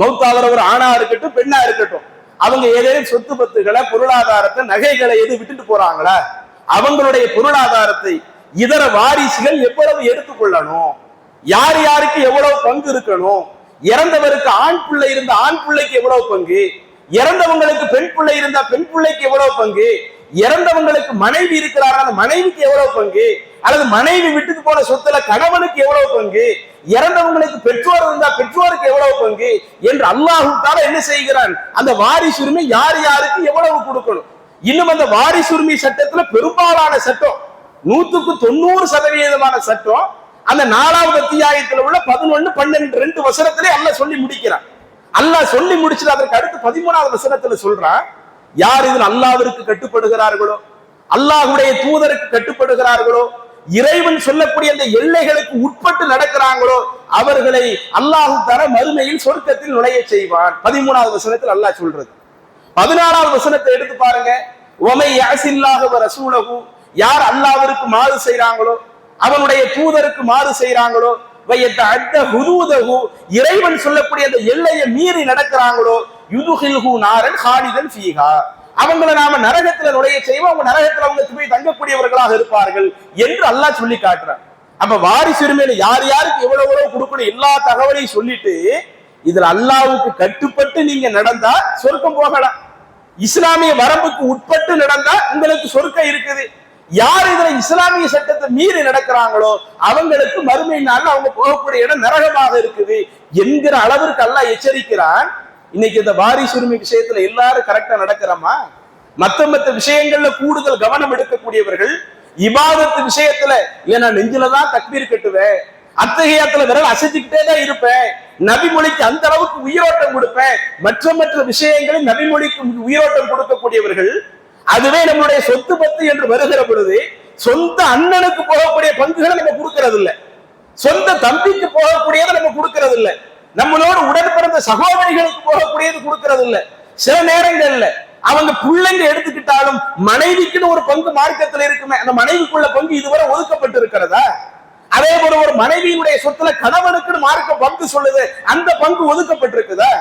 A: மௌத்தாவற ஒரு ஆணா இருக்கட்டும் பெண்ணா இருக்கட்டும், அவங்க ஏதேனும் சொத்து பத்துகளை பொருளாதாரத்தை நகைகளை எது விட்டுட்டு போறாங்களா, அவங்களுடைய பொருளாதாரத்தை இதர வாரிசுகள் எவ்வளவு எடுத்துக்கொள்ளணும், யார் யாருக்கு எவ்வளவு பங்கு இருக்கணும், இறந்தவருக்கு ஆண் பிள்ளை இருந்த ஆண் பிள்ளைக்கு எவ்வளவு பங்கு, இறந்தவங்களுக்கு பெண் பிள்ளை இருந்தா பெண் பிள்ளைக்கு எவ்வளவு பங்கு, இறந்தவங்களுக்கு மனைவி இருக்கிறார் அந்த மனைவிக்கு எவ்வளவு பங்கு, அல்லது மனைவி விட்டுட்டு போன சொத்துல கணவனுக்கு எவ்வளவு பங்கு, இறந்தவங்களுக்கு பெற்றோர் இருந்தா பெற்றோருக்கு எவ்வளவு பங்கு என்று அல்லாஹ் தஆலா என்ன செய்கிறான், அந்த வாரிசுரிமை யார் யாருக்கு எவ்வளவு கொடுக்கணும். இன்னும் அந்த வாரிசுரிமை சட்டத்துல பெரும்பாலான சட்டம் 100% சட்டம் அந்த 4வது அத்தியாயத்தில் உள்ள 11, 12, 2 வசனத்திலே அல்லாஹ் சொல்லி முடிக்கிறான். அல்லாஹ் சொல்லி முடிச்சுட்டு அதற்கு அடுத்து 13வது வசனத்துல சொல்றான், யார் இதில் அல்லாஹ்விற்கு கட்டுப்படுகிறார்களோ, அல்லாஹ்வுடைய தூதருக்கு கட்டுப்படுகிறார்களோ, இறைவன் சொல்லக்கூடிய அந்த எல்லைகளுக்கு உட்பட்டு நடக்கிறாங்களோ அவர்களை அல்லாஹ் தஆலா மறுமையில் சொர்க்கத்தில் நுழைய செய்வான். 13வது வசனத்தில் அல்லாஹ் சொல்றது. 14வது வசனத்தை எடுத்து பாருங்க, ஒமை யாசில்லாஹு வ ரசூலஹு, யார் அல்லாஹ்விற்கு மாறு செய்றாங்களோ அவனுடைய தூதருக்கு மாறு செய்றாங்களோ, வயத்தஅத்த ஹுதூதஹு, இறைவன் சொல்லக்கூடிய அந்த எல்லையை மீறி நடக்கிறாங்களோ, யுதுஹில்ஹு நாரன் ஹாலிதன் ஃபீஹா, அவங்களை நாம நரகத்துல நுழைய செய்வோம், அவங்க நரகத்துல அவங்க போய் தங்கக்கூடியவர்களாக இருப்பார்கள் என்று அல்லாஹ் சொல்லி காட்டுறான். அப்ப வாரிசுரிமையில யார் யாருக்கு எவ்வளவு எவ்வளவு கொடுக்கணும் எல்லா தகவலையும் சொல்லிட்டு இதுல அல்லாஹ்வுக்கு கட்டுப்பட்டு நீங்க நடந்தா சொர்க்கம் போகலாம், இஸ்லாமிய வரம்புக்கு உட்பட்டு நடந்தா உங்களுக்கு சொர்க்கம் இருக்குது. யார் இதுல இஸ்லாமிய சட்டத்தை மீறி நடக்கிறாங்களோ அவங்களுக்கு மறுமை நாள் அவங்க போகக்கூடிய இடம் நரகமாக இருக்குது என்கிற அளவிற்கு அல்லாஹ் எச்சரிக்கிறான். இன்னைக்கு இந்த வாரிசுரிமை விஷயத்துல எல்லாரும் கரெக்டா நடக்கிறோமா? மத்த விஷயங்கள்ல கூடுதல் கவனம் எடுக்கக்கூடியவர்கள், இபாதத்து விஷயத்துல இல்ல நான் நெஞ்சிலதான் தக்பீர் கட்டுவேன், அத்தகையத்துல விரல் அசைச்சுக்கிட்டே தான் இருப்பேன், நபிமொழிக்கு அந்த அளவுக்கு உயிரோட்டம் கொடுப்பேன், மற்ற விஷயங்களில் நபிமொழிக்கு உயிரோட்டம் கொடுக்கக்கூடியவர்கள், அதுவே நம்மளுடைய சொத்து பத்து என்று வருகிற பொழுது சொந்த அண்ணனுக்கு போகக்கூடிய பங்குகளை நம்ம கொடுக்கறது இல்ல, சொந்த தம்பிக்கு போகக்கூடியதை நம்ம கொடுக்கறது இல்ல, நம்மளோட உடன் பிறந்த சகோதரிகளுக்கு போகக்கூடியது கொடுக்கறது இல்ல. சில நேரங்கள்ல அவங்க பிள்ளைங்க எடுத்துக்கிட்டாலும் மனைவிக்குன்னு ஒரு பங்கு மார்க்கத்தில் இருக்குமே, அந்த மனைவிக்குள்ள பங்கு இதுவரை ஒதுக்கப்பட்டு இருக்கிறதா? அதே போல ஒரு மனைவியினுடைய சொத்துல கணவனுக்குன்னு மார்க்க பங்கு சொல்லுது, அந்த பங்கு ஒதுக்கப்பட்டிருக்குதா?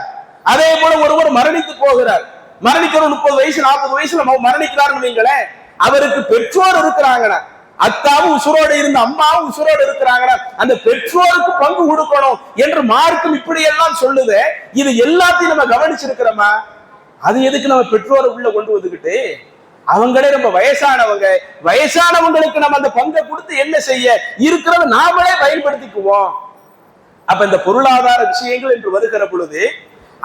A: அதே போல ஒருவர் மரணித்து போகிறார், மரணிக்கிற 30 வயசு 40 வயசுல மரணிக்கிறார்னு வைங்களேன், அவருக்கு பெற்றோர் இருக்கிறாங்கன்னா, அத்தாவும் உசுரோடு இருந்த அம்மாவும் உசுரோடு இருக்கிறாங்கன்னா அந்த பெற்றோருக்கு பங்கு கொடுக்கணும் என்று மார்க்கம் இப்படி எல்லாம் சொல்லுது. இது எல்லாத்தையும் நம்ம கவனிச்சிருக்கிறோமா? அது எதுக்கு நம்ம பெற்றோரை உள்ள கொண்டு வந்துகிட்டு அவங்களே நம்ம வயசானவங்களுக்கு நம்ம அந்த பங்கை கொடுத்து என்ன செய்ய, இருக்கிறத நாமளே பயன்படுத்திக்குவோம். அப்ப இந்த பொருளாதார விஷயங்கள் என்று வருகிற பொழுது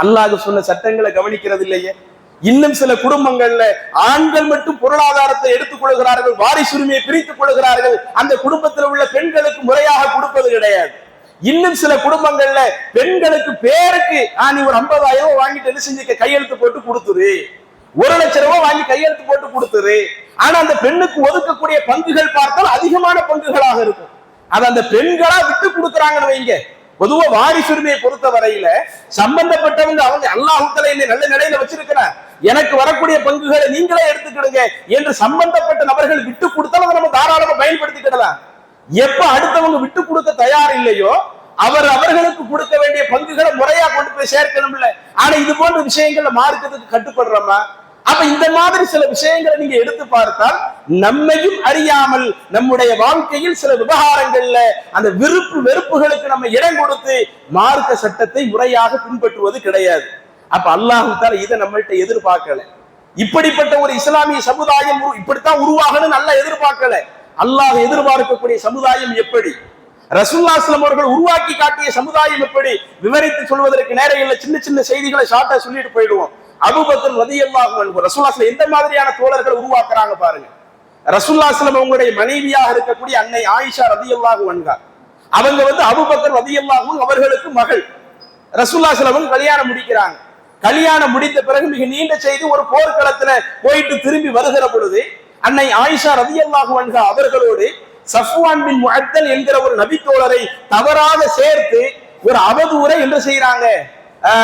A: அல்லாஹ் சொன்ன சட்டங்களை கவனிக்கிறது இல்லையே. இன்னும் சில குடும்பங்கள்ல ஆண்கள் மட்டும் பொருளாதாரத்தை எடுத்துக் கொள்கிறார்கள், வாரிசுரிமையை பிரித்துக் கொள்கிறார்கள், அந்த குடும்பத்தில் உள்ள பெண்களுக்கு முறையாக கொடுப்பது கிடையாது. இன்னும் சில குடும்பங்கள்ல பெண்களுக்கு பேருக்கு நீ ஒரு 50,000 வாங்கிட்டு என்ன செஞ்சுக்க, கையெழுத்து போட்டு கொடுத்துரு, 1,00,000 ரூபாய் வாங்கி கையெழுத்து போட்டு கொடுத்துரு. ஆனா அந்த பெண்ணுக்கு ஒதுக்கக்கூடிய பங்குகள் பார்த்தால் அதிகமான பங்குகளாக இருக்கும். அது அந்த பெண்களா விட்டு கொடுக்குறாங்கன்னு வைங்க. பொதுவா வாரிசுரிமையை பொறுத்த வரையில சம்பந்தப்பட்டவங்க அவங்க அல்லாஹ் தஆலா என்னை நல்ல நிலையில வச்சிருக்கிறார், எனக்கு வரக்கூடிய பங்குகளை நீங்களே எடுத்துக்கிடுங்க என்று சம்பந்தப்பட்ட நபர்கள் விட்டு கொடுத்தாலும் அதை நம்ம தாராளமா பயன்படுத்திக்கிடலாம். எப்ப அடுத்தவங்க விட்டு கொடுக்க தயார் இல்லையோ அவர்களுக்கு கொடுக்க வேண்டிய பங்குகளை முறையா கொண்டு போய் சேர்க்கணும்ல. ஆனா இது போன்ற விஷயங்கள்ல மார்க்கத்துக்கு கட்டுப்படுறோமா? அப்ப இந்த மாதிரி சில விஷயங்களை நீங்க எடுத்து பார்த்தால் நம்மையும் அறியாமல் நம்முடைய வாழ்க்கையில் சில விவகாரங்கள்ல அந்த விருப்பு வெறுப்புகளுக்கு நம்ம இடம் கொடுத்து மார்க்க சட்டத்தை முறையாக பின்பற்றுவது கிடையாது. அப்ப அல்லாஹ் தஆலா இதை நம்மள்ட்ட எதிர்பார்க்கல. இப்படிப்பட்ட ஒரு இஸ்லாமிய சமுதாயம் இப்படித்தான் உருவாகணும்னு நல்லா எதிர்பார்க்கல. அல்லாஹ் எதிர்பார்க்கக்கூடிய சமுதாயம் எப்படி, ரசூலுல்லாஹி ஸல்லல்லாஹு அலைஹி வஸல்லம் அவர்கள் உருவாக்கி காட்டிய சமுதாயம் எப்படி விவரித்து சொல்வதற்கு நேரம் இல்லை. சின்ன சின்ன செய்திகளை ஷார்ட்டா சொல்லிட்டு போயிடுவோம். அபூபக்கர் ரலியல்லாஹு அன்ஹு ரசூலுல்லாஹி ஸல்லல்லாஹு எந்த மாதிரியான தோழர்கள் உருவாக்குறாங்க பாருங்க. ரசூலுல்லாஹி ஸல்லல்லாஹு அவங்களுடைய மனைவியாக இருக்கக்கூடிய அன்னை ஆயிஷா ரலியல்லாஹு அன்ஹா, அவங்க அபூபக்கர் ரலியல்லாஹு அவர்களுக்கு மகள். ரசூலுல்லாஹி ஸல்லல்லாஹு கல்யாணம் முடிக்கிறாங்க. கல்யாணம் முடித்த பிறகு மிக நீண்ட செய்தி, ஒரு போர்க்களத்துல போயிட்டு திரும்பி வருகிற பொழுது அன்னை ஆயிஷா ரலியல்லாஹு அன்ஹா அவர்களோடு சஃப்வான் பின் முஅத்தல் என்கிற ஒரு நபி தோழரை தவறாக சேர்த்து ஒரு அவதூறை என்ன செய்யறாங்க,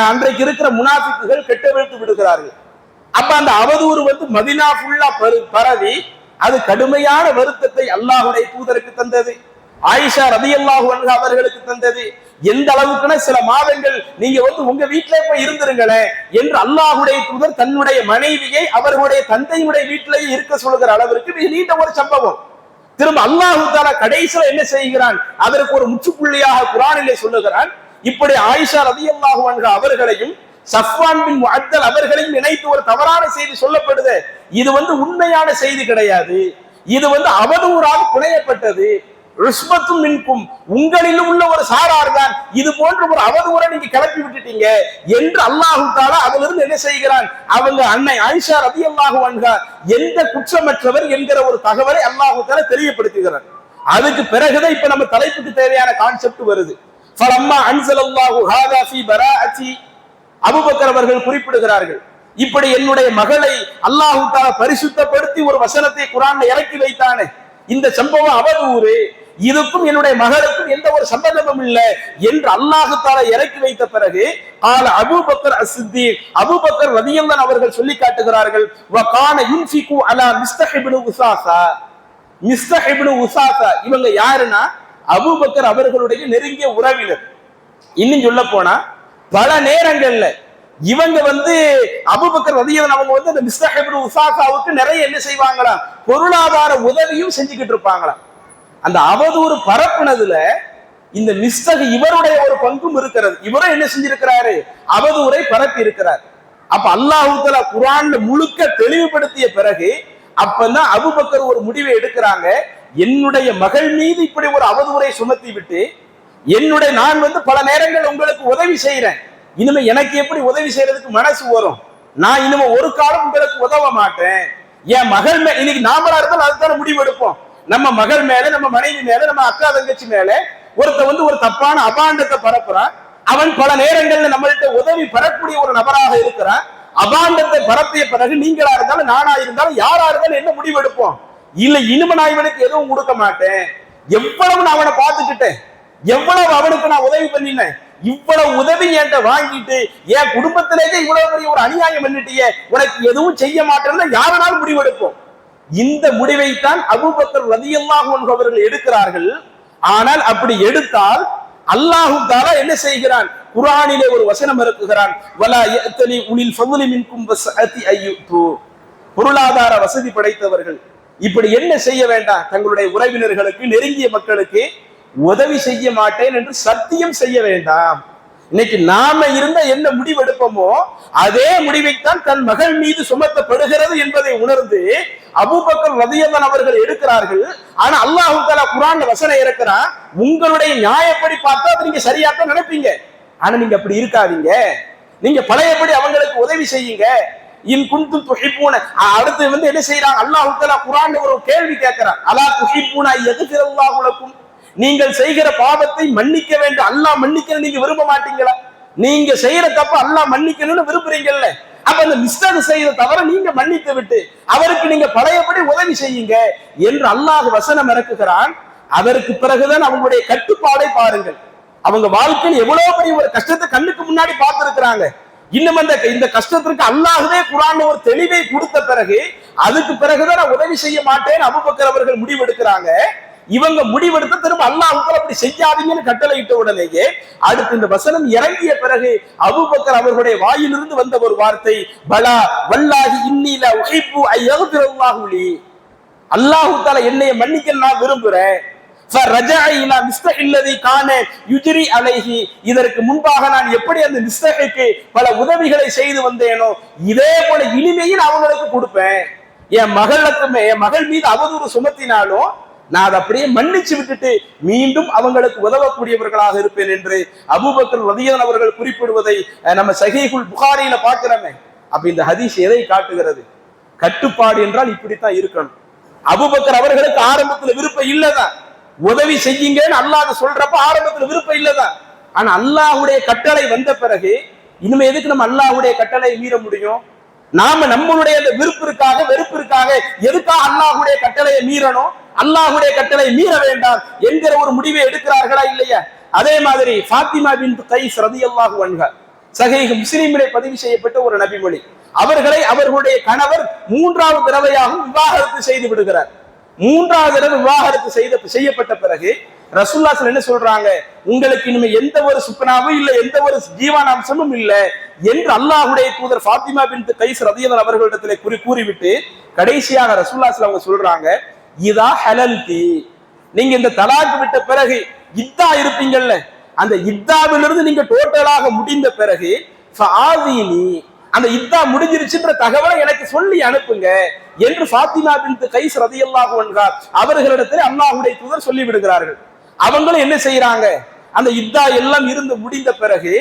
A: அன்றைக்கு இருக்கிற முனாஃபிக்குகள் கெட்டவிழ்த்து விடுகிறார்கள். அப்ப அந்த அவதூறு மதீனா ஃபுல்லா பரவி அது கடுமையான வருத்தத்தை அல்லாஹ்வுடைய தூதருக்கு தந்தது, ஆயிஷா ரலியல்லாஹு அன்ஹா அவர்களுக்கு தந்தது. எந்த அளவுக்குன்னா சில மாதங்கள் நீங்க உங்க வீட்டிலே போய் இருந்திருங்களேன் என்று அல்லாஹ்வுடைய தூதர் தன்னுடைய மனைவியை அவர்களுடைய தந்தையுடைய வீட்டிலேயே இருக்க சொல்கிற அளவிற்கு மிக நீண்ட ஒரு சம்பவம். திரும்ப அல்லாஹ் தஆலா கடைசியில என்ன செய்கிறான், அதற்கு ஒரு முற்றுப்புள்ளியாக குர்ஆனிலே சொல்லுகிறான், இப்படி ஆயிஷா ரலியல்லாஹு அன்ஹா அவர்களையும் சஃப்வான் பின் முஅத்தல் அவர்களையும் இணைத்து ஒரு தவறான செய்தி சொல்லப்படுது. இது உண்மையான செய்தி கிடையாது. இது அவதூறாக புனையப்பட்டது. ருஸ்மத்தும் மின்கும், உங்களிலும் உள்ள ஒரு சாரார் தான் இது போன்ற ஒரு அவதூறை நீங்க கிளப்பி விட்டுட்டீங்க என்று அல்லாஹு தஆலா அதிலிருந்து என்ன செய்கிறான், அவங்க அன்னை ஆயிஷா ரலியல்லாஹு அன்ஹா எந்த குற்றமற்றவர் என்கிற ஒரு தகவலை அல்லாஹு தஆலா தெரியப்படுத்துகிறார். அதுக்கு பிறகுதான் இப்ப நம்ம தலைப்புக்கு தேவையான கான்செப்ட் வருது. ஃபலம்மா அன்ஸலல்லாஹு ஹாதா ஃபீ பராஅத்தி, அபூபக்கர் அவர்கள் குறிப்பிடுகிறார்கள், இப்படி என்னுடைய மகளை அல்லாஹு தஆலா பரிசுத்தப்படுத்தி ஒரு வசனத்தை குர்ஆன்ல இறக்கி வைத்தானே, இந்த சம்பவம் அவதூறு, இதுக்கும் என்னுடைய மகளுக்கும் எந்த ஒரு சம்பந்தமும் இல்லை என்று அல்லாஹு தஆலா இறக்கி வைத்த பிறகு அபூபக்கர் அஸ்ஸித்தீக், அபூபக்கர் ரலியல்லாஹு அவர்கள் சொல்லி காட்டுகிறார்கள், வ கான யுன்ஃபிகு அலா மிஸ்தஹ் இப்னு உஸாஸா. மிஸ்தஹ் இப்னு உஸாஸா இவங்க யாருன்னா அபூபக்கர் அவர்களுடைய நெருங்கிய உறவினர். இன்னும் சொல்ல போனா பல நேரங்கள்ல இவங்க அபூபக்கர் ரலியல்லாஹு அவங்க அந்த மிஸ்தஹ் இப்னு உஸாஸாவுக்கு நிறைய என்ன செய்வாங்களாம், பொருளாதார உதவியும் செஞ்சுக்கிட்டு இருப்பாங்களாம். அந்த அவதூறு பரப்புனதுல இந்த மிஸ்தஹ் இவருடைய ஒரு பங்கும் இருக்கிறது. இவரும் என்ன செஞ்சிருக்கிறாரு, அவதூறை பரப்பி இருக்கிறார். அப்ப அல்லாஹ் தஆலா குர்ஆன்ல முழுக்க தெளிவுபடுத்திய பிறகு அப்பதான் அபூபக்கர் ஒரு முடிவை எடுக்கிறாங்க, என்னுடைய மகள் மீது இப்படி ஒரு அவதூறை சுமத்தி விட்டு நான் பல நேரங்கள் உங்களுக்கு உதவி செய்யறேன், இனிமே எனக்கு எப்படி உதவி செய்யறதுக்கு மனசு வரும், நான் இனிமே ஒரு காலம் உங்களுக்கு உதவ மாட்டேன். என் மகள் மேல இன்னைக்கு நாமளா இருந்தாலும் அதுதான முடிவு எடுப்போம். நம்ம மகள் மேல, நம்ம மனைவி மேல, நம்ம அக்கா தங்கச்சி மேல ஒருத்த ஒரு தப்பான அபாண்டத்தை பரப்புறான். அவன் பல நேரங்கள்ல நம்மள்கிட்ட உதவி பெறக்கூடிய ஒரு நபராக இருக்கிறான். அபாண்டத்தை பரப்பிய பிறகு நீங்களா இருந்தாலும் நானா இருந்தாலும் யாரா இருந்தாலும் என்ன முடிவு எடுப்போம், இல்ல இனிமே நான் இவனுக்கு எதுவும் கொடுக்க மாட்டேன், எவ்வளவு நான் அவனை பார்த்துக்கிட்டேன், எவ்வளவு அவனுக்கு நான் உதவி பண்ணினேன், இவ்வளவு உதவி என்கிட்ட வாங்கிட்டு என் குடும்பத்திலேயே இவ்வளவு பெரிய ஒரு அநியாயம் பண்ணிட்டியே, உனக்கு எதுவும் செய்ய மாட்டேன்னு யாராலும் முடிவெடுப்போம். இந்த முடிவைத்தான் அபூபக்கர் ரலியல்லாஹு அன்ஹு அவர்கள் எடுக்கிறார்கள். ஆனால் அப்படி எடுத்தால் அல்லாஹ் தஆலா என்ன செய்கிறான், குர்ஆனிலே ஒரு வசனம் இறக்குகிறான், வலா யஅ்தலி உலில் ஃபضل மின்கும் வஸஅதி அய்யுது. பொருளாதார வசதி படைத்தவர்கள் இப்படி என்ன செய்ய வேண்டாம், தங்களுடைய உறவினர்களுக்கு, நெருங்கிய மக்களுக்கு உதவி செய்ய மாட்டேன் என்று சத்தியம் செய்ய வேண்டாம். இன்னைக்கு நாம இருந்த என்ன முடிவெடுப்போமோ அதே முடிவைத்தான் தன் மகள் மீது சுமத்தப்படுகிறது என்பதை உணர்ந்து அபூபக்கர் ரலியல்லாஹு அவர்கள் எடுக்கிறார்கள். ஆனா அல்லாஹ் தஆலா குர்ஆன்ல வசனம் இறக்குறான், உங்களுடைய நியாயப்படி பார்த்தா அது நீங்க சரியாத்தான் நினைப்பீங்க, ஆனா நீங்க அப்படி இருக்காதீங்க, நீங்க பழையபடி அவங்களுக்கு உதவி செய்யுங்க. இன் குன்தும் துஹிப்பூன, அடுத்து என்ன செய்யறாங்க, அல்லாஹ் தஆலா குர்ஆன்ல ஒரு கேள்வி கேட்கிறான், அலா துஹிப்பூன யக்ஃபிருல்லாஹு லக்கும், நீங்கள் செய்கிற பாவத்தை மன்னிக்க வேண்டும், அல்லாஹ் மன்னிக்கணும் நீங்க விரும்ப மாட்டீங்களா? நீங்க செய்யற தப்ப அல்லாஹ் மன்னிக்கணும்னு விரும்புறீங்கல்ல, அப்ப அந்த மிஸ்டேக் செய்த தவிர நீங்க மன்னித்து விட்டு அவருக்கு நீங்க பழையபடி உதவி செய்யுங்க என்று அல்லாஹ் வசனம் இறக்குகிறான். அதற்கு பிறகுதான் அவங்களுடைய கட்டுப்பாடை பாருங்கள். அவங்க வாழ்க்கையில் எவ்வளவு பெரிய ஒரு கஷ்டத்தை கண்ணுக்கு முன்னாடி பார்த்திருக்கிறாங்க. இன்னும் இந்த கஷ்டத்திற்கு அல்லாஹ்வே குர்ஆன்ல ஒரு தெளிவை கொடுத்த பிறகு அதுக்கு பிறகுதான் நான் உதவி செய்ய மாட்டேன் அபூபக்கர் அவர்கள் முடிவெடுக்கிறாங்க. இவங்க முடிவெடுத்து திரும்ப அல்லாஹ் அப்படி செய்யாதீங்கன்னு கட்டளையிட்ட உடனேயே அடுத்து இந்த வசனம் இறங்கிய பிறகு அபூபக்கர் அவர்களுடைய வாயிலிருந்து வந்த ஒரு வார்த்தை, பலா வல்லாஹி இன்னி லா உஹிப்பு ஐ யக்ஃபிரல்லாஹு லி, அல்லாஹ் தஆலா என்னை மன்னிக்க நான் விரும்புறேன். ஃபரஜஅ இலா மிஸ்தஹ் அல்லதி கான யுஜ்ரி அலைஹி, இதற்கு முன்பாக நான் எப்படி அந்த மிஸ்தஹுக்கு பல உதவிகளை செய்து வந்தேனோ இதே போல இனிமையில் அவங்களுக்கு கொடுப்பேன். என் மகள் மீது அவதூறு சுமத்தினாலும் நான் அதை அப்படியே மன்னிச்சு விட்டுட்டு மீண்டும் அவங்களுக்கு உதவக்கூடியவர்களாக இருப்பேன் என்று அபூபக்கர் ரலியல்லாஹு அவர்கள் குறிப்பிடுவதை நம்ம சஹீஹுல் புகாரியில பார்க்கிறோமே. அப்ப இந்த ஹதீஸ் எதை காட்டுகிறது, கட்டுப்பாடு என்றால் இப்படித்தான் இருக்கணும். அபூபக்கர் அவர்களுக்கு ஆரம்பத்துல விருப்பம் இல்லதான், உதவி செய்யுங்கன்னு அல்லாஹ் சொல்றப்ப ஆரம்பத்துல விருப்பம் இல்லதான். ஆனா அல்லாஹ்வுடைய கட்டளை வந்த பிறகு இனிமே எதுக்கு நம்ம அல்லாஹ்வுடைய கட்டளை மீற முடியும்? நாம நம்மளுடைய அந்த விருப்பிற்காக வெறுப்பிற்காக எதுக்காக அல்லாஹ்வுடைய கட்டளையை மீறணும், அல்லாஹ்வுடைய கட்டளை மீற வேண்டாம் என்கிற ஒரு முடிவை எடுக்கிறார்களா இல்லையா? அதே மாதிரி ஃபாத்திமா பின்த் கைஸ் ரலியல்லாஹு அன்ஹா, சஹீஹ் முஸ்லிமிலே பதிவு செய்யப்பட்ட ஒரு நபிமொழி, அவர்களை அவர்களுடைய கணவர் 3வது தடவையாக விவாகரத்து செய்து விடுகிறார். 3வது தடவை விவாகரத்து செய்யப்பட்ட பிறகு ரசூலுல்லாஹ் ஸல்லல்லாஹு அலைஹி வஸல்லம் என்ன சொல்றாங்க, உங்களுக்கு இனிமே எந்த ஒரு சுப்னாவும் இல்ல, எந்த ஒரு ஜீவானாம்சமும் இல்ல என்று அல்லாஹ்வுடைய தூதர் ஃபாத்திமா பின்த் கைஸ் ரலியல்லாஹு அவர்களிடத்திலே கூறிவிட்டு கடைசியாக ரசூலுல்லாஹ் ஸல்லல்லாஹு அலைஹி வஸல்லம் சொல்றாங்க, இதா ஹலல்தி, நீங்க இந்த தலாக் விட்ட பிறகு இதா இருப்பீங்கல்ல, அந்த இத்தாவிலிருந்து நீங்க டோட்டலாக முடிந்த பிறகு அந்த இத்தா முடிஞ்சிருச்சுன்ற தகவலை எனக்கு சொல்லி அனுப்புங்க என்று ஃபாத்திமா பின்த் கைஸ் ரலியல்லாஹு அன்ஹா அவர்களிடத்தில் அல்லாஹ்வுடைய தூதர் சொல்லி விடுகிறார்கள். அவங்களும் என்ன செய்யறாங்க, அந்த இத்தா எல்லாம் இருந்து முடிந்த பிறகு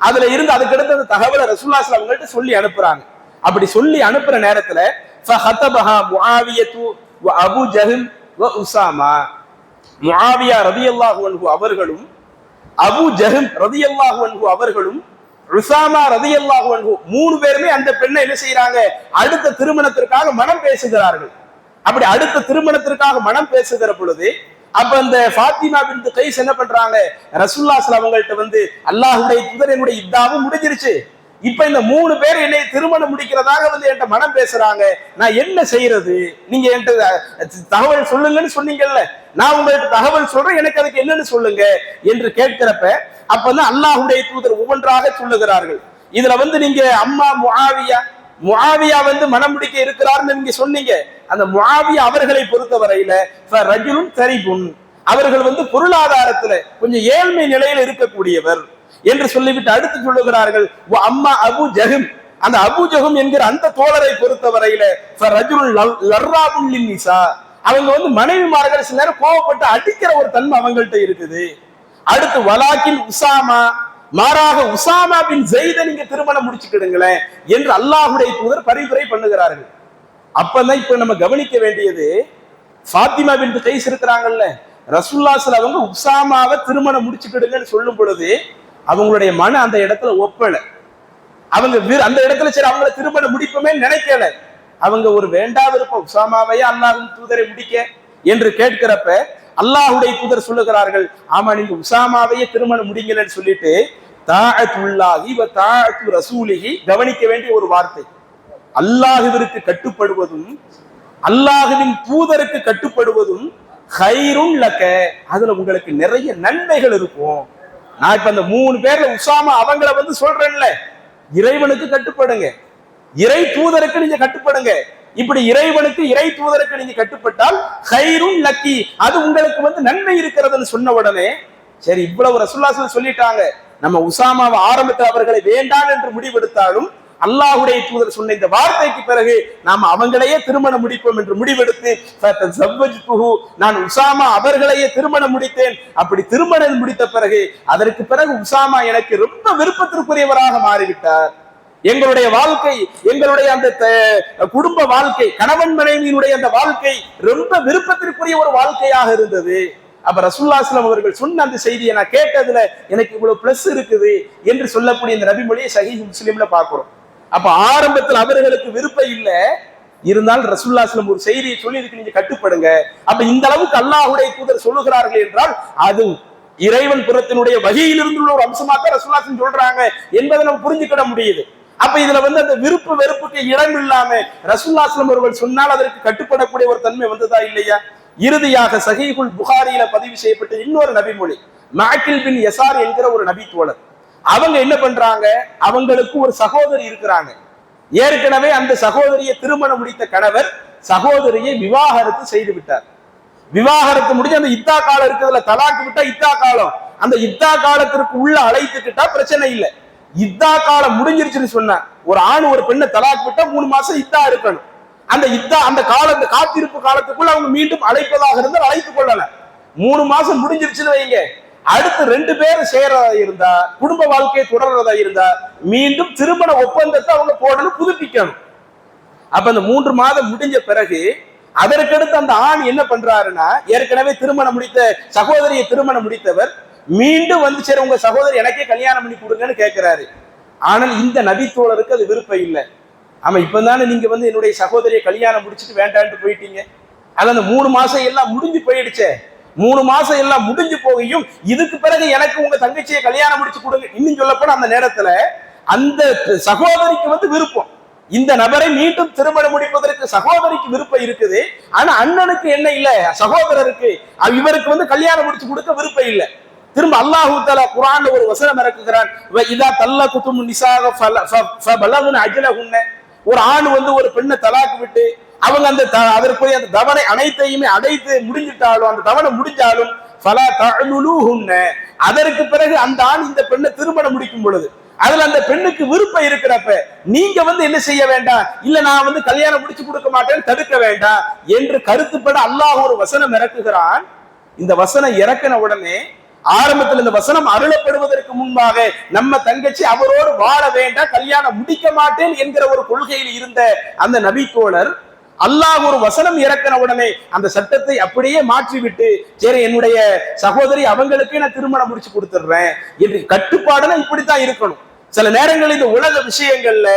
A: அதுல இருந்து அதுக்கடுத்து அந்த தகவலை ரசூலுல்லாஹி ஸல்லல்லாஹு அலைஹி வஸல்லம் சொல்லி அனுப்புறாங்க. அப்படி சொல்லி அனுப்புற நேரத்துல ஃபஹதபஹா முஆவியத்து வ அபூ ஜஹல் வ உஸாமா, முஆவியா ரலியல்லாஹு அன்ஹு அவர்களும் அபூ ஜஹல் ரலியல்லாஹு அன்ஹு அவர்களும் உஸாமா ரலியல்லாஹு அன்ஹு மூணு பேருமே அந்த பெண்ணை என்ன செய்யறாங்க, அடுத்த திருமணத்திற்காக மனம் பேசுகிறார்கள். அப்படி அடுத்த திருமணத்திற்காக மனம் பேசுகிற பொழுது அப்ப அந்த ஃபாத்திமா பின்த் கைஸ் என்ன பண்றாங்க, ரசூலுல்லாஹி ஸல்லல்லாஹு அலைஹி வஸல்லம் வந்து அல்லாஹ்வுடைய தூதர் என்னுடைய இத்தாவும் முடிஞ்சிருச்சு, இப்ப இந்த மூணு பேர் என்னை திருமணம் முடிக்கிறதாக வந்து என்கிட்ட மனம் பேசுறாங்க, நான் என்ன செய்யறது, நீங்க என்கிட்ட தகவல் சொல்லுங்கன்னு சொன்னீங்கல்ல, நான் உங்களுக்கு தகவல் சொல்றேன், எனக்கு அதுக்கு என்னன்னு சொல்லுங்க என்று கேட்கிறப்ப அப்பதான் அல்லாஹ்வுடைய தூதர் ஒவ்வொன்றாக சொல்லுகிறார்கள். இதுல வந்து நீங்க அம்மா முஆவியா வந்து மனம் முடிக்க இருக்கிறார்னு நீங்க சொன்னீங்க. அந்த முஆவியா அவர்களை பொறுத்தவரையில ரஜுலுன் தரிபுன், அவர்கள் வந்து பொருளாதாரத்துல கொஞ்சம் ஏழ்மை நிலையில் இருக்கக்கூடியவர் என்று சொல்லிவிட்டு அடுத்து சொல்லுகிறார்கள் அம்மா அபூ ஜஹம், அந்த அபூ ஜஹம் என்கிற அந்த தோழரை பொறுத்தவரையில லர்ராபுன் லின்னிசா, அவங்க வந்து மனைவிமார்கள் சில நேரம் கோவப்பட்டு அடிக்கிற ஒரு தன்மை அவங்கள்ட்ட இருக்குது. அடுத்து வலாக்கின் உஸாமா, மாறாக உஸாமா பின் ஸைத நீங்க திருமணம் முடிச்சுக்கிடுங்களேன் என்று அல்லாஹ்வுடைய தூதர் பரிந்துரை பண்ணுகிறார்கள். அப்பதான் இப்ப நம்ம கவனிக்க வேண்டியது, ஃபாத்திமா பின்த் கைஸ் இருக்கிறாங்கல்ல, ரசூலுல்லாஹி ஸல்லல்லாஹு அலைஹி வஸல்லம் அவங்க உஸாமாவை திருமணம் முடிச்சுக்கிடுங்கன்னு சொல்லும் பொழுது அவங்களுடைய மன அந்த இடத்துல ஒப்பல, அவங்க அந்த இடத்துல சரி அவங்களை திருமணம் முடிப்போமே நினைக்கல, அவங்க ஒரு வேண்டா விருப்பம் உஸாமாவையே அல்லாஹ்வின் தூதரை முடிக்க என்று கேட்கிறப்ப அல்லாஹ்வுடைய தூதர் சொல்லுகிறார்கள், ஆமா நீங்க உஸாமாவையே திருமணம் முடிங்கன்னு சொல்லிட்டு தாஅத்துல்லாஹி வ தாஅத்து ரசூலிஹி, கவனிக்க வேண்டிய ஒரு வார்த்தை, அல்லாஹ்விற்கு கட்டுப்படுவதும் அல்லாஹ்வின் தூதருக்கு கட்டுப்படுவதும் கைருன் லக, அதுல உங்களுக்கு நிறைய நன்மைகள் இருக்கும். நான் இப்ப அந்த மூணு பேர்ல உஸாமா அவங்கள வந்து சொல்றேன்ல, இறைவனுக்கு கட்டுப்படுங்க, இறை தூதருக்கு நீங்க கட்டுப்படுங்க, இப்படி இறைவனுக்கு இறை தூதருக்கு நீங்க கட்டுப்பட்டால் கைருன் லக்கி, அது உங்களுக்கு வந்து நன்மை இருக்கிறதுன்னு சொன்ன உடனே சரி இவ்வளவு ரசூலுல்லாஹி ஸல்லல்லாஹு அலைஹி வஸல்லம் சொல்லிட்டாங்க, நம்ம உஸாமாவை ஆரம்பத்தில் அவர்களை வேண்டாம் என்று முடிவெடுத்தாலும் அல்லாஹ்வுடைய தூதர் சொன்ன இந்த வார்த்தைக்கு பிறகு நாம் அவங்களையே திருமணம் முடிப்போம் என்று முடிவெடுத்து நான் உஸாமா அவர்களையே திருமணம் முடித்தேன். அப்படி திருமணம் முடித்த பிறகு அதற்கு பிறகு உஸாமா எனக்கு ரொம்ப விருப்பத்திற்குரியவராக மாறிவிட்டார். எங்களுடைய வாழ்க்கை, எங்களுடைய அந்த குடும்ப வாழ்க்கை, கணவன் மனைவியினுடைய அந்த வாழ்க்கை ரொம்ப விருப்பத்திற்குரிய ஒரு வாழ்க்கையாக இருந்தது. அப்ப ரசூலுல்லாஹி ஸல்லல்லாஹு அலைஹி வஸல்லம் அவர்கள் சொன்ன அந்த செய்தியை நான் கேட்டதுல எனக்கு இவ்வளவு பிளஸ் இருக்குது என்று சொல்லக்கூடிய இந்த நபிமொழியை சஹீஹ் முஸ்லிம்ல பார்க்கிறோம். அப்ப ஆரம்பத்தில் அவர்களுக்கு விருப்பம் இல்லை, இருந்தால் ரசூலுல்லாஹி ஸல்லல்லாஹு அலைஹி வஸல்லம் ஒரு செய்தியை சொல்லி இருக்கு, நீங்க கட்டுப்படுங்க. அப்ப இந்த அளவுக்கு அல்லாஹ்வுடைய தூதர் சொல்லுகிறார்கள் என்றால் அது இறைவன் புறத்தினுடைய வகையிலிருந்து உள்ள ஒரு அம்சமா தான் ரசூலுல்லாஹி ஸல்லல்லாஹு அலைஹி வஸல்லம் சொல்றாங்க என்பதை நம்ம புரிஞ்சுக்கிட முடியுது. அப்ப இதுல வந்து அந்த விருப்பு வெறுப்புக்கு இடம் இல்லாம ரசூலுல்லாஹி ஸல்லல்லாஹு அலைஹி வஸல்லம் அவர்கள் சொன்னால் அதற்கு கட்டுப்படக்கூடிய ஒரு தன்மை வந்ததா இல்லையா? இறுதியாக சஹீஹுல் புகாரியில பதிவு செய்யப்பட்ட இன்னொரு நபிமொழி, மாக்கில் பின் யசார் என்கிற ஒரு நபி தோழர், அவங்க என்ன பண்றாங்க, அவங்களுக்கு ஒரு சகோதரி இருக்கிறாங்க. ஏற்கனவே அந்த சகோதரியை திருமணம் முடித்த கணவர் சகோதரியை விவாகரத்து செய்து விட்டார். விவாகரத்து முடிஞ்சு அந்த இத்தா காலம் இருக்குதுல, தலாக்கு விட்டா இத்தா காலம், அந்த இத்தா காலத்திற்கு உள்ள அழைத்துக்கிட்டா பிரச்சனை இல்லை. இத்தா காலம் முடிஞ்சிருச்சுன்னு சொன்ன ஒரு ஆண் ஒரு பெண்ணை தலாக்கு விட்டா 3 மாசம் இத்தா இருக்கணும். அந்த இத்தா அந்த காலத்து காத்திருப்பு காலத்துக்குள்ள அவங்க மீண்டும் அழைப்பதாக இருந்தால் அழைத்துக் கொள்ளல. 3 மாசம் முடிஞ்சிருச்சுன்னு வைங்க, அடுத்து 2 பேரும் சேரதா இருந்தா, குடும்ப வாழ்க்கையை தொடர்றதா இருந்தா மீண்டும் திருமண ஒப்பந்தத்தை அவங்க போடணும், புதுப்பிக்கணும். அப்ப அந்த 3 மாதம் முடிஞ்ச பிறகு அதற்கடுத்து அந்த ஆண் என்ன பண்றாருன்னா, ஏற்கனவே திருமணம் முடித்த சகோதரியை திருமணம் முடித்தவர் மீண்டும் வந்து சரி உங்க சகோதரி எனக்கே கல்யாணம் பண்ணி கொடுங்கன்னு கேட்கிறாரு. ஆனால் இந்த நபித்தோழருக்கு அது விருப்பம் இல்லை. ஆமா இப்பதானே நீங்க வந்து என்னுடைய சகோதரியை கல்யாணம் முடிச்சுட்டு வேண்டான்ட்டு போயிட்டீங்க, அது அந்த 3 மாசம் எல்லாம் முடிஞ்சு போயிடுச்சே, 3 மாசம் எல்லாம் முடிஞ்சு போகையும் இதுக்கு பிறகு எனக்கு உங்க தங்கச்சியை கல்யாணம் முடிச்சு கொடுங்க. இன்னும் சொல்லப்போனா அந்த நேரத்துல அந்த சகோதரிக்கு வந்து விருப்பம், இந்த நபரை மீண்டும் திருமணம் முடிப்பதற்கு சகோதரிக்கு விருப்பம் இருக்குது. ஆனா அண்ணனுக்கு என்ன இல்லை, சகோதரருக்கு இவருக்கு வந்து கல்யாணம் முடிச்சு கொடுக்க விருப்பம் இல்லை. திரும்ப அல்லாஹு தஆலா குர்ஆன்ல ஒரு வசனம் இறக்குகிறான், இதா தல்லகுதும் நிசாக ஃபபலகுன அஜலஹுன்ன, ஒரு ஆண் வந்து ஒரு பெண்ணை தலாக்கு விட்டு அவங்க அந்த அதற்குரிய அந்த தவணை அனைத்தையுமே அடைத்து முடிஞ்சிட்டாலும், அந்த தவணை முடிஞ்சாலும் ஃபலா தஅலுலுஹுன்ன. அதற்கு பிறகு அந்த ஆண் இந்த பெண்ணை திருமணம் முடிக்கும் பொழுது அதுல அந்த பெண்ணுக்கு விருப்பம் இருக்கிறப்ப நீங்க என்ன செய்ய வேண்டாம், இல்ல நான் கல்யாணம் முடிச்சு கொடுக்க மாட்டேன்னு தடுக்க வேண்டாம் என்று கருத்துப்பட அல்லாஹ் ஒரு வசனம் இறக்குகிறான். இந்த வசனம் இறக்கின உடனே ஆரம்பத்தில் இந்த வசனம் அருளப்படுவதற்கு முன்பாக நம்ம தங்கச்சி அவரோடு வாழ வேண்டாம், கல்யாணம் முடிக்க மாட்டேன் என்கிற ஒரு கொள்கையில் இருந்த அந்த நபித்தோழர் அல்லாஹ் ஒரு வசனம் இறக்கின உடனே அந்த சட்டத்தை அப்படியே மாற்றிவிட்டு, சரி என்னுடைய சகோதரி அவங்களுக்கே நான் திருமணம் முடிச்சு கொடுத்துடுறேன் என்று. கட்டுப்பாடுனா இப்படித்தான் இருக்கணும். சில நேரங்கள் இந்த உலக விஷயங்கள்ல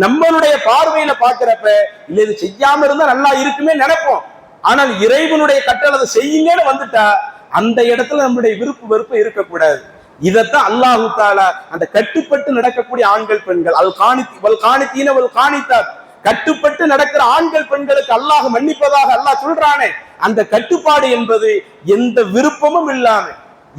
A: நம்மளுடைய பார்வையில பாக்குறப்ப இல்ல இது செய்யாம இருந்தா நல்லா இருக்குமே நினைப்போம். ஆனால் இறைவனுடைய கட்டளை அதை செய்யுங்கன்னு வந்துட்டா அந்த இடத்துல நம்முடைய விருப்பு வெறுப்பு இருக்கக்கூடாது. இதத்தான் அல்லாஹு தாலா அந்த கட்டுப்பட்டு நடக்கக்கூடிய ஆண்கள் பெண்கள் கட்டுப்பட்டு நடக்கிற ஆண்கள் பெண்களுக்கு அல்லாஹ் மன்னிப்பதாக அல்லாஹ் சொல்றானே, அந்த கட்டுப்பாடு என்பது எந்த விருப்பமும் இல்லாம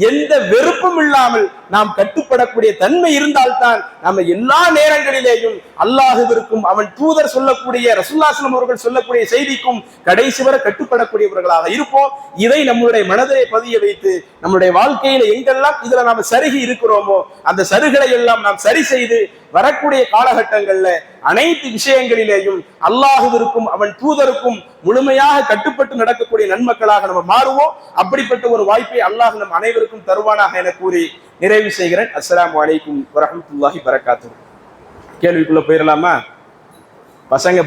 A: எந்த வெறுப்பும் இல்லாமல் நாம் கட்டுப்படக்கூடிய தன்மை இருந்தால்தான் நம்ம எல்லா நேரங்களிலேயும் அல்லாஹுவிற்கும் அவன் தூதர் சொல்லக்கூடிய ரசூலுல்லாஹி ஸல்லல்லாஹு அலைஹி வஸல்லம் அவர்கள் சொல்லக்கூடிய செய்திக்கும் கடைசி வரை கட்டுப்படக்கூடியவர்களாக இருப்போம். இதை நம்முடைய மனதிலே பதிய வைத்து நம்முடைய வாழ்க்கையில எங்கெல்லாம் இதுல நாம சருகி இருக்கிறோமோ அந்த சருகளை எல்லாம் நாம் சரி செய்து வரக்கூடிய காலகட்டங்கள்ல அனைத்து விஷயங்களிலேயும் அல்லாஹுவிற்கும் அவன் தூதருக்கும் முழுமையாக கட்டுப்பட்டு நடக்கக்கூடிய நன்மக்களாக நம்ம மாறுவோம். அப்படிப்பட்ட ஒரு வாய்ப்பை அல்லாஹ் நம் அனைவருக்கும் தருவானாக என கூறி நிறைவு செய்கிறேன். அஸ்ஸலாமு அலைக்கும் வரஹ்மத்துல்லாஹி வபரகாத்துஹு. கேள்விக்குள்ள போயிடலாமா? பசங்க